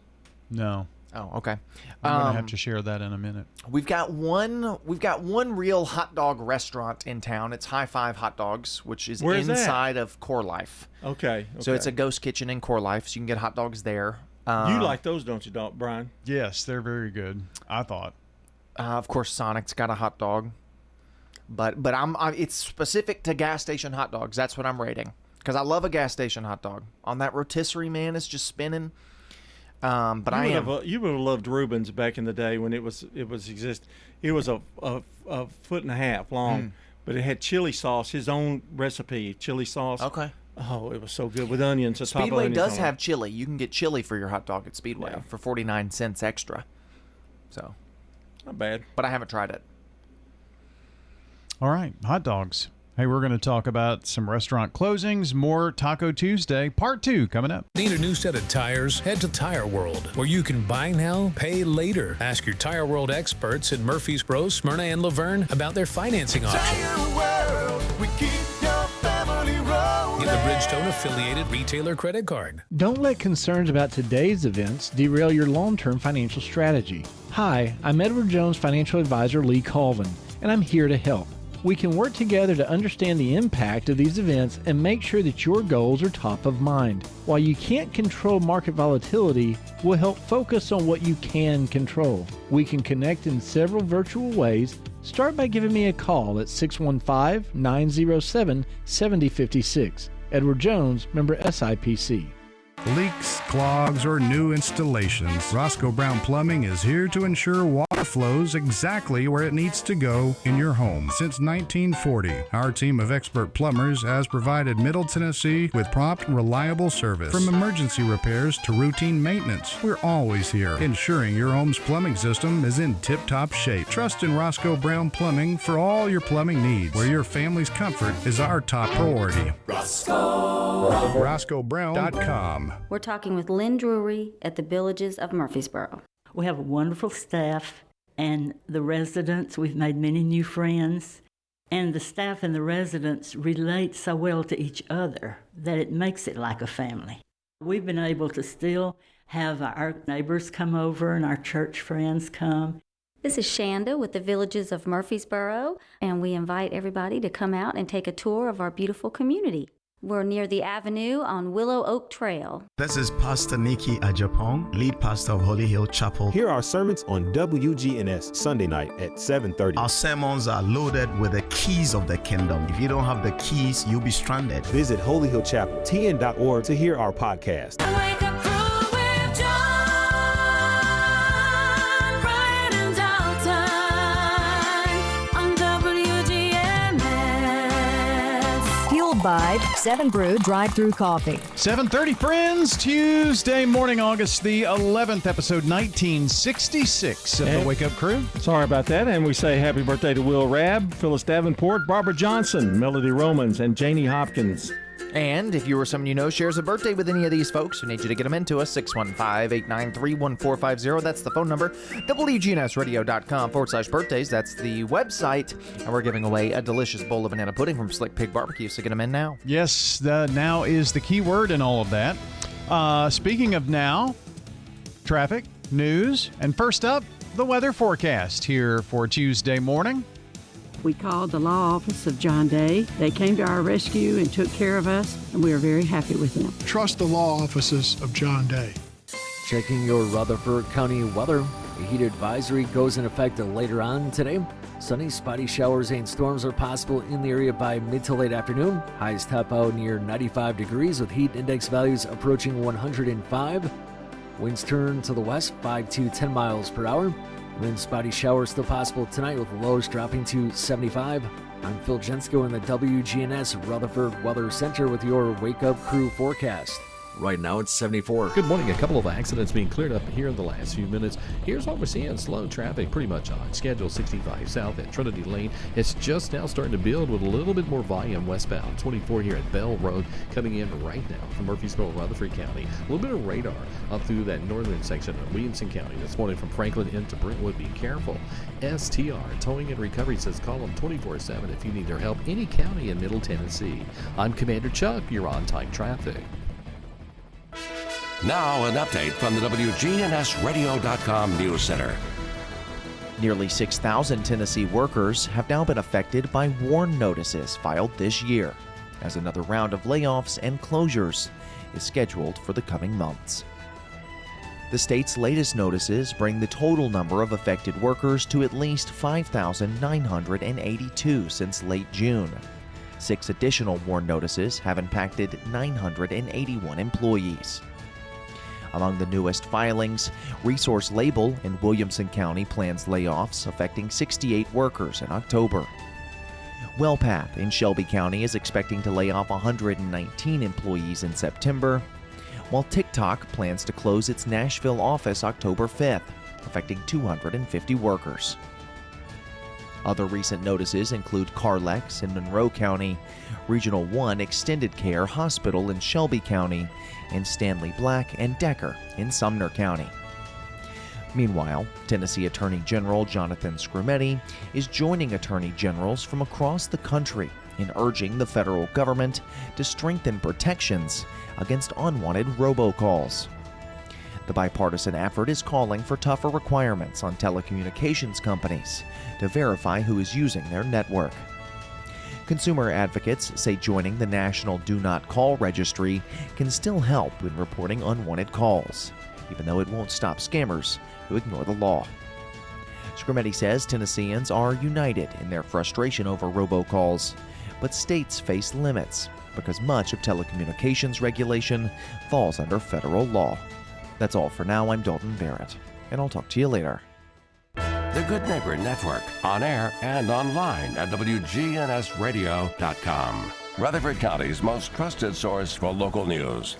No. Oh, okay. I'm gonna have to share that in a minute. We've got one real hot dog restaurant in town. It's High Five Hot Dogs, which is Where's that? inside of Core Life. Okay. So it's a ghost kitchen in Core Life, so you can get hot dogs there. You like those, don't you, Brian? Yes, they're very good. I thought. Of course, Sonic's got a hot dog, but it's specific to gas station hot dogs. That's what I'm rating because I love a gas station hot dog. On that rotisserie, man, it's just spinning. But you would have loved Reuben's back in the day when it was exist. It was a foot and a half long, but it had chili sauce, his own recipe chili sauce. Okay. Oh, it was so good with onions. Speedway does have chili. You can get chili for your hot dog at Speedway for 49 cents extra. So, not bad. But I haven't tried it. All right, hot dogs. Hey, we're going to talk about some restaurant closings, more Taco Tuesday, part 2 coming up. Need a new set of tires? Head to Tire World, where you can buy now, pay later. Ask your Tire World experts in Murfreesboro, Smyrna, and Laverne about their financing options. Get the Bridgestone affiliated retailer credit card. Don't let concerns about today's events derail your long-term financial strategy. Hi, I'm Edward Jones financial advisor Lee Colvin, and I'm here to help. We can work together to understand the impact of these events and make sure that your goals are top of mind. While you can't control market volatility, we'll help focus on what you can control. We can connect in several virtual ways. Start by giving me a call at 615-907-7056. Edward Jones, member SIPC. Leaks, clogs, or new installations, Roscoe Brown Plumbing is here to ensure water flows exactly where it needs to go in your home. Since 1940, our team of expert plumbers has provided Middle Tennessee with prompt, reliable service. From emergency repairs to routine maintenance, we're always here, ensuring your home's plumbing system is in tip-top shape. Trust in Roscoe Brown Plumbing for all your plumbing needs, where your family's comfort is our top priority. RoscoeBrown.com. We're talking with Lynn Drury at the Villages of Murfreesboro. We have a wonderful staff, and the residents, we've made many new friends, and the staff and the residents relate so well to each other that it makes it like a family. We've been able to still have our neighbors come over and our church friends come. This is Shanda with the Villages of Murfreesboro, and we invite everybody to come out and take a tour of our beautiful community. We're near the Avenue on Willow Oak Trail. This is Pastor Nikki Ajapong, lead pastor of Holy Hill Chapel. Here are sermons on WGNS Sunday night at 7:30. Our sermons are loaded with the keys of the kingdom. If you don't have the keys, you'll be stranded. Visit Holy Hill Chapel, TN.org to hear our podcast. By 7 Brew Drive-Thru Coffee. 7:30, friends. Tuesday morning, August the 11th, episode 1966 of the Wake Up Crew. Sorry about that. And we say happy birthday to Will Rabb, Phyllis Davenport, Barbara Johnson, Melody Romans, and Janie Hopkins. And if you or someone you know shares a birthday with any of these folks, we need you to get them into us, 615-893-1450. That's the phone number. WGNSradio.com/birthdays. That's the website. And we're giving away a delicious bowl of banana pudding from Slick Pig Barbecue, so get them in now. Yes, the now is the key word in all of that. Speaking of now, traffic, news, and first up, the weather forecast here for Tuesday morning. We called the law office of John Day. They came to our rescue and took care of us, and we are very happy with them. Trust the law offices of John Day. Checking your Rutherford County weather. A heat advisory goes in effect later on today. Sunny, spotty showers and storms are possible in the area by mid to late afternoon. Highs top out near 95 degrees with heat index values approaching 105. Winds turn to the west 5 to 10 miles per hour. Then spotty showers still possible tonight with lows dropping to 75. I'm Phil Jensko in the WGNS Rutherford Weather Center with your Wake Up Crew forecast. Right now it's 74. Good morning. A couple of accidents being cleared up here in the last few minutes. Here's what we're seeing. Slow traffic pretty much on schedule. 65 south at Trinity Lane. It's just now starting to build with a little bit more volume westbound. 24 here at Bell Road coming in right now from Murfreesboro, Rutherford County. A little bit of radar up through that northern section of Williamson County this morning from Franklin into Brentwood. Be careful. STR Towing and Recovery says call them 24/7 if you need their help. Any county in Middle Tennessee. I'm Commander Chuck. You're on time traffic. Now an update from the WGNSradio.com News Center. Nearly 6,000 Tennessee workers have now been affected by WARN notices filed this year, as another round of layoffs and closures is scheduled for the coming months. The state's latest notices bring the total number of affected workers to at least 5,982 since late June. 6 additional WARN notices have impacted 981 employees. Among the newest filings, Resource Label in Williamson County plans layoffs affecting 68 workers in October. WellPath in Shelby County is expecting to lay off 119 employees in September, while TikTok plans to close its Nashville office October 5th, affecting 250 workers. Other recent notices include Carlex in Monroe County, Regional 1 Extended Care Hospital in Shelby County, and Stanley Black and Decker in Sumner County. Meanwhile, Tennessee Attorney General Jonathan Skrmetti is joining attorney generals from across the country in urging the federal government to strengthen protections against unwanted robocalls. The bipartisan effort is calling for tougher requirements on telecommunications companies to verify who is using their network. Consumer advocates say joining the National Do Not Call Registry can still help in reporting unwanted calls, even though it won't stop scammers who ignore the law. Skrmetti says Tennesseans are united in their frustration over robocalls, but states face limits because much of telecommunications regulation falls under federal law. That's all for now. I'm Dalton Barrett, and I'll talk to you later. The Good Neighbor Network, on air and online at WGNSradio.com. Rutherford County's most trusted source for local news.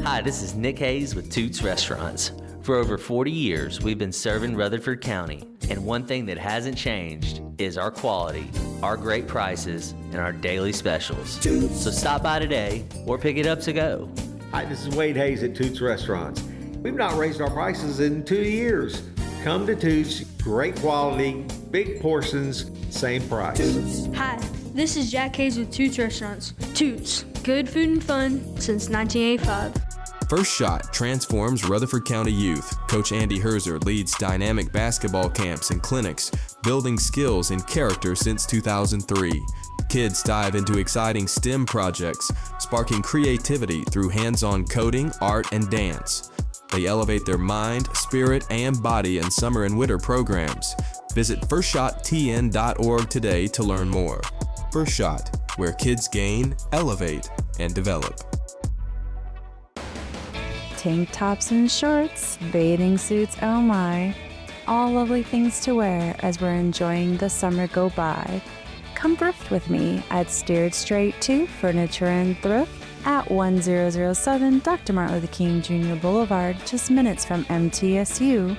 Hi, this is Nick Hayes with Toots Restaurants. For over 40 years, we've been serving Rutherford County, and one thing that hasn't changed is our quality, our great prices, and our daily specials. So stop by today or pick it up to go. Hi, this is Wade Hayes at Toots Restaurants. We've not raised our prices in 2 years. Come to Toots, great quality, big portions, same price. Hi, this is Jack Hayes with Toots Restaurants. Toots, Good food and fun since 1985. First Shot transforms Rutherford County youth. Coach Andy Herzer leads dynamic basketball camps and clinics, building skills and character since 2003. Kids dive into exciting STEM projects, sparking creativity through hands-on coding, art, and dance. They elevate their mind, spirit, and body in summer and winter programs. Visit FirstShotTN.org today to learn more. First Shot, where kids gain, elevate, and develop. Tank tops and shorts, bathing suits, oh my. All lovely things to wear as we're enjoying the summer go by. Come thrift with me at Steered Straight 2 Furniture and Thrift at 1007 Dr. Martin Luther King Jr. Boulevard, just minutes from MTSU.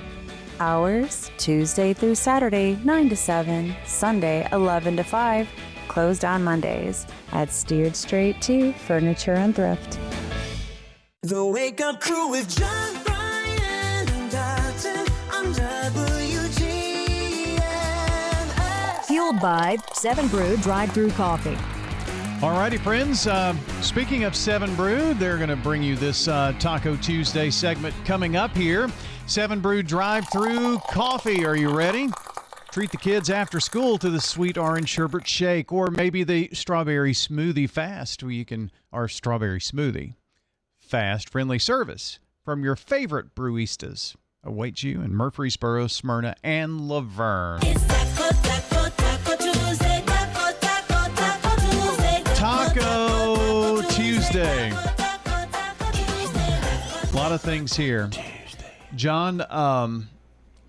Hours, Tuesday through Saturday, 9 to 7, Sunday, 11 to 5, closed on Mondays at Steered Straight 2 Furniture and Thrift. The Wake Up Crew with John Bryan and Dalton on WGNS. Fueled by 7 Brew Drive-Thru Coffee. Alrighty, friends. Speaking of 7 Brew, they're going to bring you this Taco Tuesday segment coming up here. 7 Brew Drive-Thru Coffee. Are you ready? Treat the kids after school to the sweet orange sherbet shake, or maybe the strawberry smoothie fast, or strawberry smoothie. Fast, friendly service from your favorite brewistas awaits you in Murfreesboro, Smyrna, and Laverne. It's Taco Tuesday, Taco Tuesday. A lot of things here. John,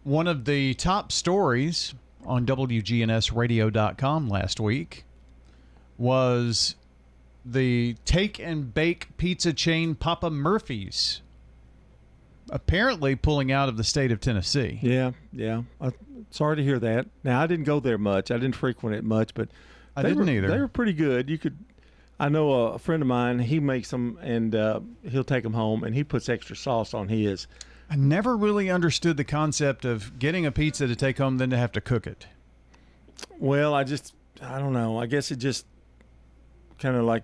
one of the top stories on WGNSradio.com last week was the take and bake pizza chain Papa Murphy's apparently pulling out of the state of Tennessee. Yeah. Sorry to hear that. Now, I didn't go there much. I didn't frequent it much, but I didn't either. They were pretty good. I know a friend of mine, he makes them, and he'll take them home, and he puts extra sauce on his. I never really understood the concept of getting a pizza to take home, then to have to cook it. Well, I don't know. I guess it just kind of like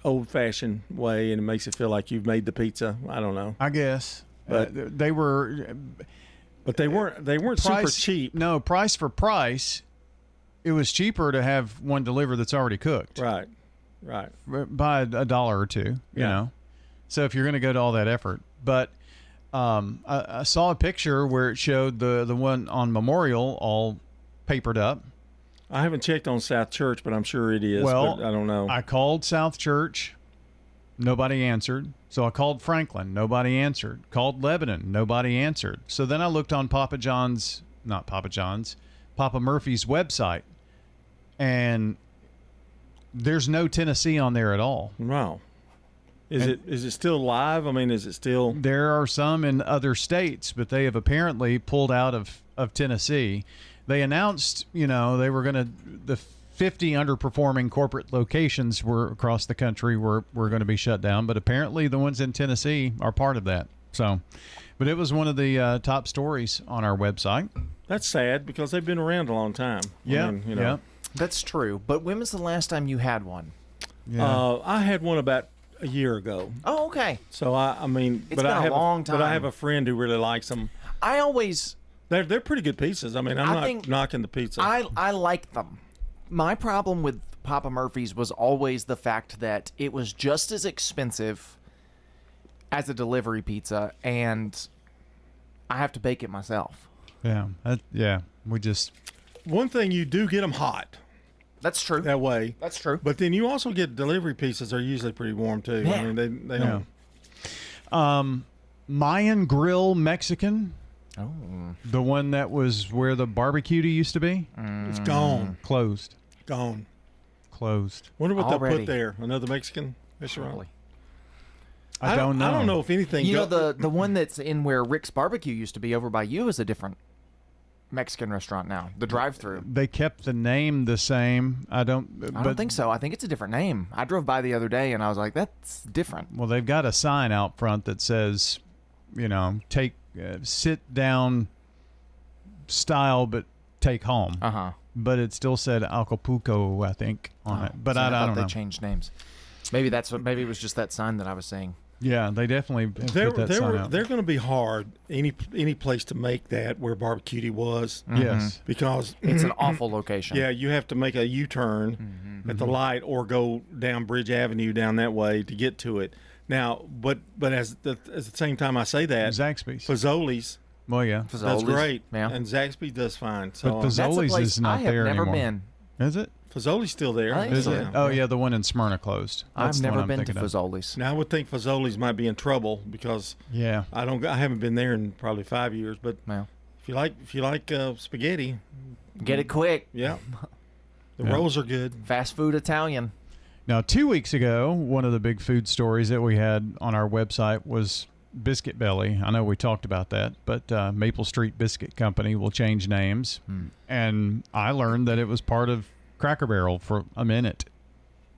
old-fashioned way, and it makes it feel like you've made the pizza. I don't know. I guess, but they weren't super cheap. No, price for price, it was cheaper to have one delivered that's already cooked. Right. By $1 or $2, you know. So if you're going to go to all that effort, but I saw a picture where it showed the one on Memorial all papered up. I haven't checked on South Church, but I'm sure it is. Well, but I don't know. I called South Church. Nobody answered. So I called Franklin. Nobody answered. Called Lebanon. Nobody answered. So then I looked on Papa Murphy's website, and there's no Tennessee on there at all. Wow. Is it still live? I mean, is it still? There are some in other states, but they have apparently pulled out of Tennessee. They announced, they were going to, the 50 underperforming corporate locations were across the country were going to be shut down, but apparently the ones in Tennessee are part of that. So, but it was one of the top stories on our website. That's sad because they've been around a long time. Yeah, yeah. That's true. But when was the last time you had one? Yeah. I had one about a year ago. Oh, okay. So I mean, it's been a long time. But I have a friend who really likes them. They're pretty good pizzas. I mean, I'm not knocking the pizza. I like them. My problem with Papa Murphy's was always the fact that it was just as expensive as a delivery pizza, and I have to bake it myself. Yeah, One thing, you do get them hot. That's true. That way. That's true. But then you also get delivery pizzas. They're usually pretty warm too. Yeah. I mean, they don't. Mayan Grill Mexican. Oh. The one that was where the barbecue used to be? It's gone. Closed. Gone. Closed. Wonder what they'll put there. Another Mexican restaurant? I don't know. I don't know if anything. The one that's in where Rick's Barbecue used to be over by you is a different Mexican restaurant now. The drive-through. They kept the name the same. I don't think so. I think it's a different name. I drove by the other day and I was like, that's different. Well, they've got a sign out front that says, take sit down style, but take home. Uh-huh. But it still said Acapulco, I think, on it. But I don't know. They changed names. Maybe it was just that sign that I was saying. Yeah, they definitely put that sign out. They're going to be hard any place to make that where Barbecuity was. Yes. Because it's an awful location. Yeah, you have to make a U-turn at the light or go down Bridge Avenue down that way to get to it. Now, but at the same time I say that, Zaxby's. Fazoli's. Well, yeah. That's great. Yeah. And Zaxby's does fine. So But Fazoli's is not there anymore. I have never been. Is it? Fazoli's still there. Is it? Oh, yeah, the one in Smyrna closed. That's I've the one never I'm been to thinking of. Fazoli's. Now I would think Fazoli's might be in trouble because I haven't been there in probably 5 years. But if you like spaghetti, get it quick. Yeah, the rolls are good. Fast food Italian. Now, 2 weeks ago, one of the big food stories that we had on our website was Biscuit Belly. I know we talked about that, but Maple Street Biscuit Company will change names, and I learned that it was part of Cracker Barrel for a minute.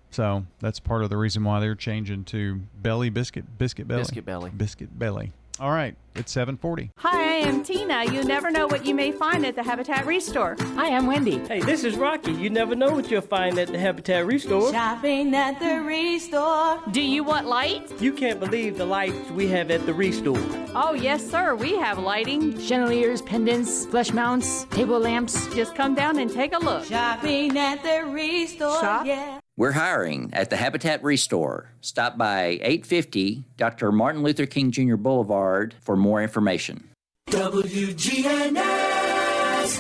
So that's part of the reason why they're changing to Belly Biscuit Belly. Biscuit Belly. All right, it's 7:40. Hi, I am Tina. You never know what you may find at the Habitat Restore. Hi, I'm Wendy. Hey, this is Rocky. You never know what you'll find at the Habitat Restore. Shopping at the Restore. Do you want lights? You can't believe the lights we have at the Restore. Oh, yes, sir. We have lighting. Chandeliers, pendants, flush mounts, table lamps. Just come down and take a look. Shopping at the Restore. Shop? Yeah. We're hiring at the Habitat Restore. Stop by 850 Dr. Martin Luther King Jr. Boulevard for more information. WGNS.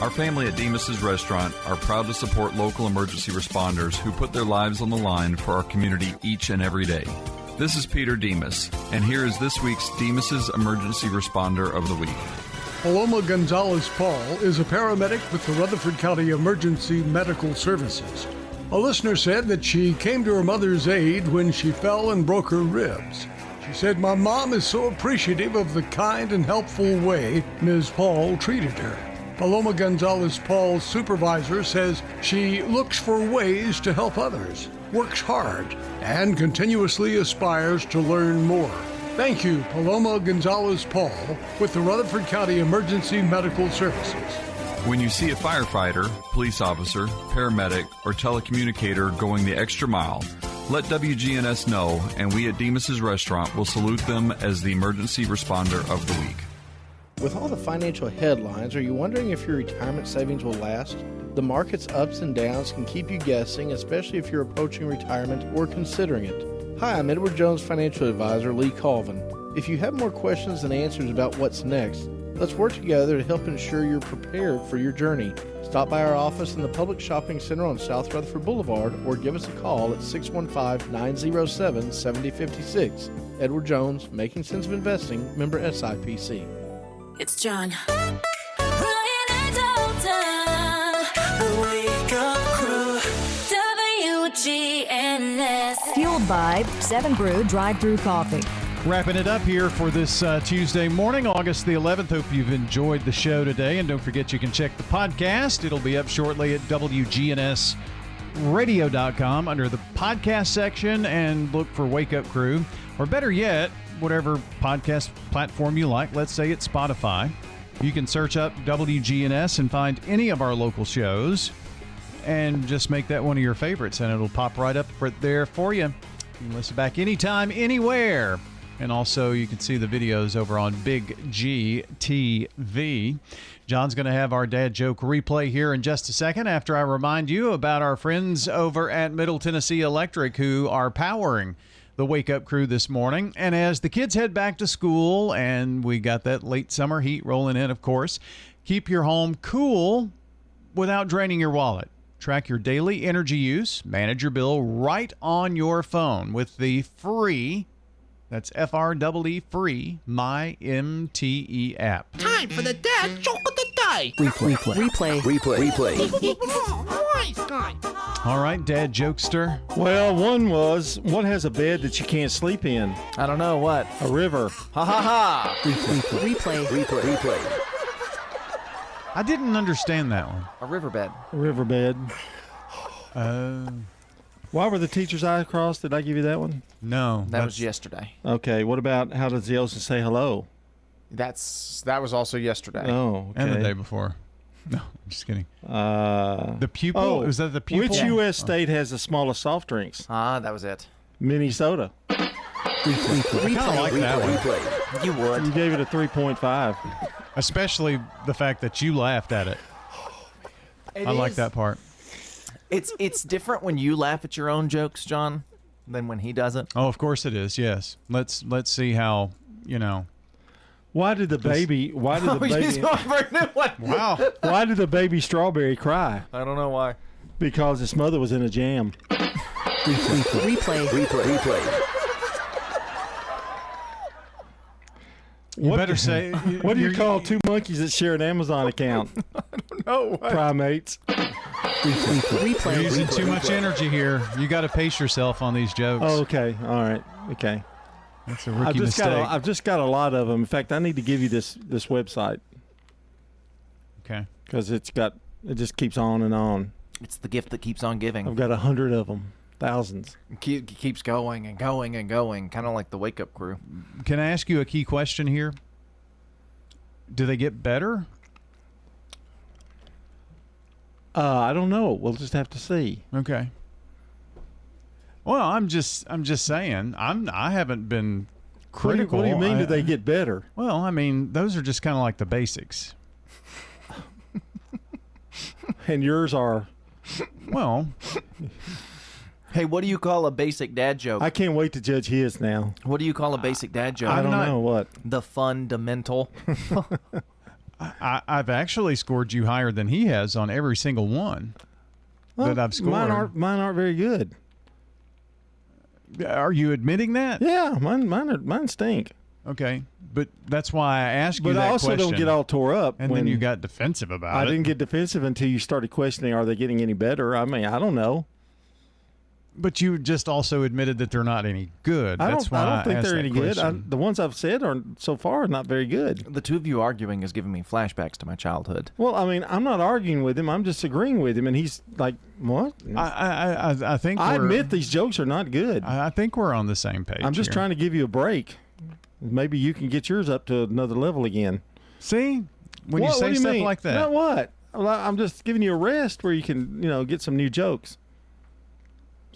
Our family at Demas's Restaurant are proud to support local emergency responders who put their lives on the line for our community each and every day. This is Peter Demas, and here is this week's Demas's Emergency Responder of the Week. Paloma Gonzalez Paul is a paramedic with the Rutherford County Emergency Medical Services. A listener said that she came to her mother's aid when she fell and broke her ribs. She said, "My mom is so appreciative of the kind and helpful way Ms. Paul treated her." Paloma Gonzalez Paul's supervisor says she looks for ways to help others, works hard, and continuously aspires to learn more. Thank you, Paloma Gonzalez Paul, with the Rutherford County Emergency Medical Services. When you see a firefighter, police officer, paramedic, or telecommunicator going the extra mile, let WGNS know, and we at Demas's Restaurant will salute them as the Emergency Responder of the Week. With all the financial headlines, are you wondering if your retirement savings will last? The market's ups and downs can keep you guessing, especially if you're approaching retirement or considering it. Hi, I'm Edward Jones Financial Advisor Lee Colvin. If you have more questions than answers about what's next, let's work together to help ensure you're prepared for your journey. Stop by our office in the Public Shopping Center on South Rutherford Boulevard or give us a call at 615-907-7056. Edward Jones, Making Sense of Investing, member SIPC. It's John. Brian and Dalton, the Wake Up Crew, WGNS. Fueled by 7 Brew Drive-Thru Coffee. Wrapping it up here for this Tuesday morning, August the 11th. Hope you've enjoyed the show today. And don't forget you can check the podcast. It'll be up shortly at WGNSradio.com under the podcast section and look for Wake Up Crew. Or better yet, whatever podcast platform you like. Let's say it's Spotify. You can search up WGNS and find any of our local shows and just make that one of your favorites. And it'll pop right up right there for you. You can listen back anytime, anywhere. And also, you can see the videos over on Big G TV. John's going to have our dad joke replay here in just a second after I remind you about our friends over at Middle Tennessee Electric who are powering the Wake Up Crew this morning. And as the kids head back to school, and we got that late summer heat rolling in, of course, keep your home cool without draining your wallet. Track your daily energy use, manage your bill right on your phone with the free, that's FREE free, My MTE app. Time for the dad joke of the day. Replay. All right, Dad Jokester. Well, one has a bed that you can't sleep in. I don't know what. A river. Ha ha ha. Replay. I didn't understand that one. A riverbed. A riverbed. Why were the teacher's eyes crossed? Did I give you that one? No. That was yesterday. Okay. What about how does the ocean say hello? That was also yesterday. Oh, okay. And the day before. No, I'm just kidding. The pupil? Oh, is that the pupil? Which U.S. state has the smallest soft drinks? That was it. Minnesota. I kind of like that one. You would. You gave it a 3.5. Especially the fact that you laughed at it. I like that part. It's different when you laugh at your own jokes, John, than when he doesn't. Oh, of course it is. Yes. Let's see how, Why did the baby? Why did the baby? Wow. Why did the baby strawberry cry? I don't know why. Because its mother was in a jam. Replay. You better say. What do you call two monkeys that share an Amazon account? I don't know. Primates. You're using too much energy here. You got to pace yourself on these jokes. Oh, okay. All right. Okay. That's a rookie mistake. I've just got a lot of them. In fact, I need to give you this website. Okay. Because it just keeps on and on. It's the gift that keeps on giving. I've got 100 of them. Thousands. Keeps going and going and going, kind of like the Wake Up Crew. Can I ask you a key question here? Do they get better? I don't know. We'll just have to see. Okay. Well, I'm just saying. I haven't been critical. What do you mean? Do they get better? Well, I mean, those are just kind of like the basics. And yours are. Well. Hey, what do you call a basic dad joke? I can't wait to judge his now. What do you call a basic dad joke? I don't know what. The fundamental. I've actually scored you higher than he has on every single one that I've scored. Mine aren't very good. Are you admitting that? Yeah, mine stink. Okay, but that's why I asked you that question. But I also don't get all tore up. And then you got defensive about it. I didn't get defensive until you started questioning, are they getting any better? I mean, I don't know. But you just also admitted that they're not any good. I don't think they're any good. The ones I've said are so far not very good. The two of you arguing is giving me flashbacks to my childhood. Well, I mean, I'm not arguing with him. I'm just agreeing with him, and he's like, "What?" I think I admit these jokes are not good. I think we're on the same page. I'm just trying to give you a break. Maybe you can get yours up to another level again. See, when you say stuff like that, not what? Well, I'm just giving you a rest where you can, get some new jokes.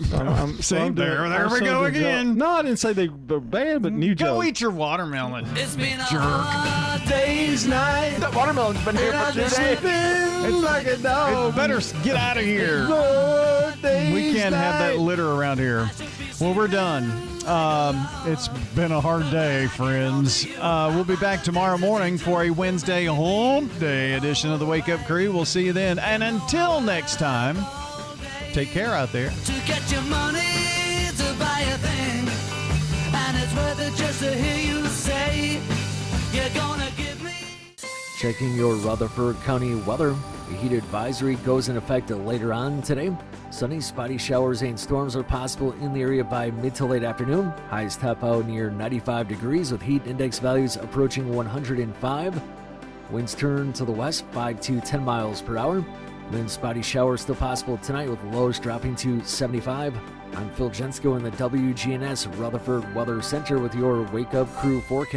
There we go again. No, I didn't say they were bad, but new jokes. Go eat your watermelon. It's been jerk. a day's night. That watermelon's been here for 2 days. It's like a dog. It better get out of here. We can't have that litter around here. Well, we're done. It's been a hard day, friends. We'll be back tomorrow morning for a Wednesday hump day edition of the Wake Up Crew. We'll see you then. And until next time, take care out there. To get your money to buy a thing, and it's worth it just to hear you say you're gonna give me. Checking your Rutherford County weather. A heat advisory goes in effect later on today. Sunny, spotty showers and storms are possible in the area by mid to late afternoon. Highs top out near 95 degrees with heat index values approaching 105. Winds turn to the west 5 to 10 miles per hour. Then spotty showers still possible tonight with lows dropping to 75. I'm Phil Jensko in the WGNS Rutherford Weather Center with your Wake Up Crew forecast.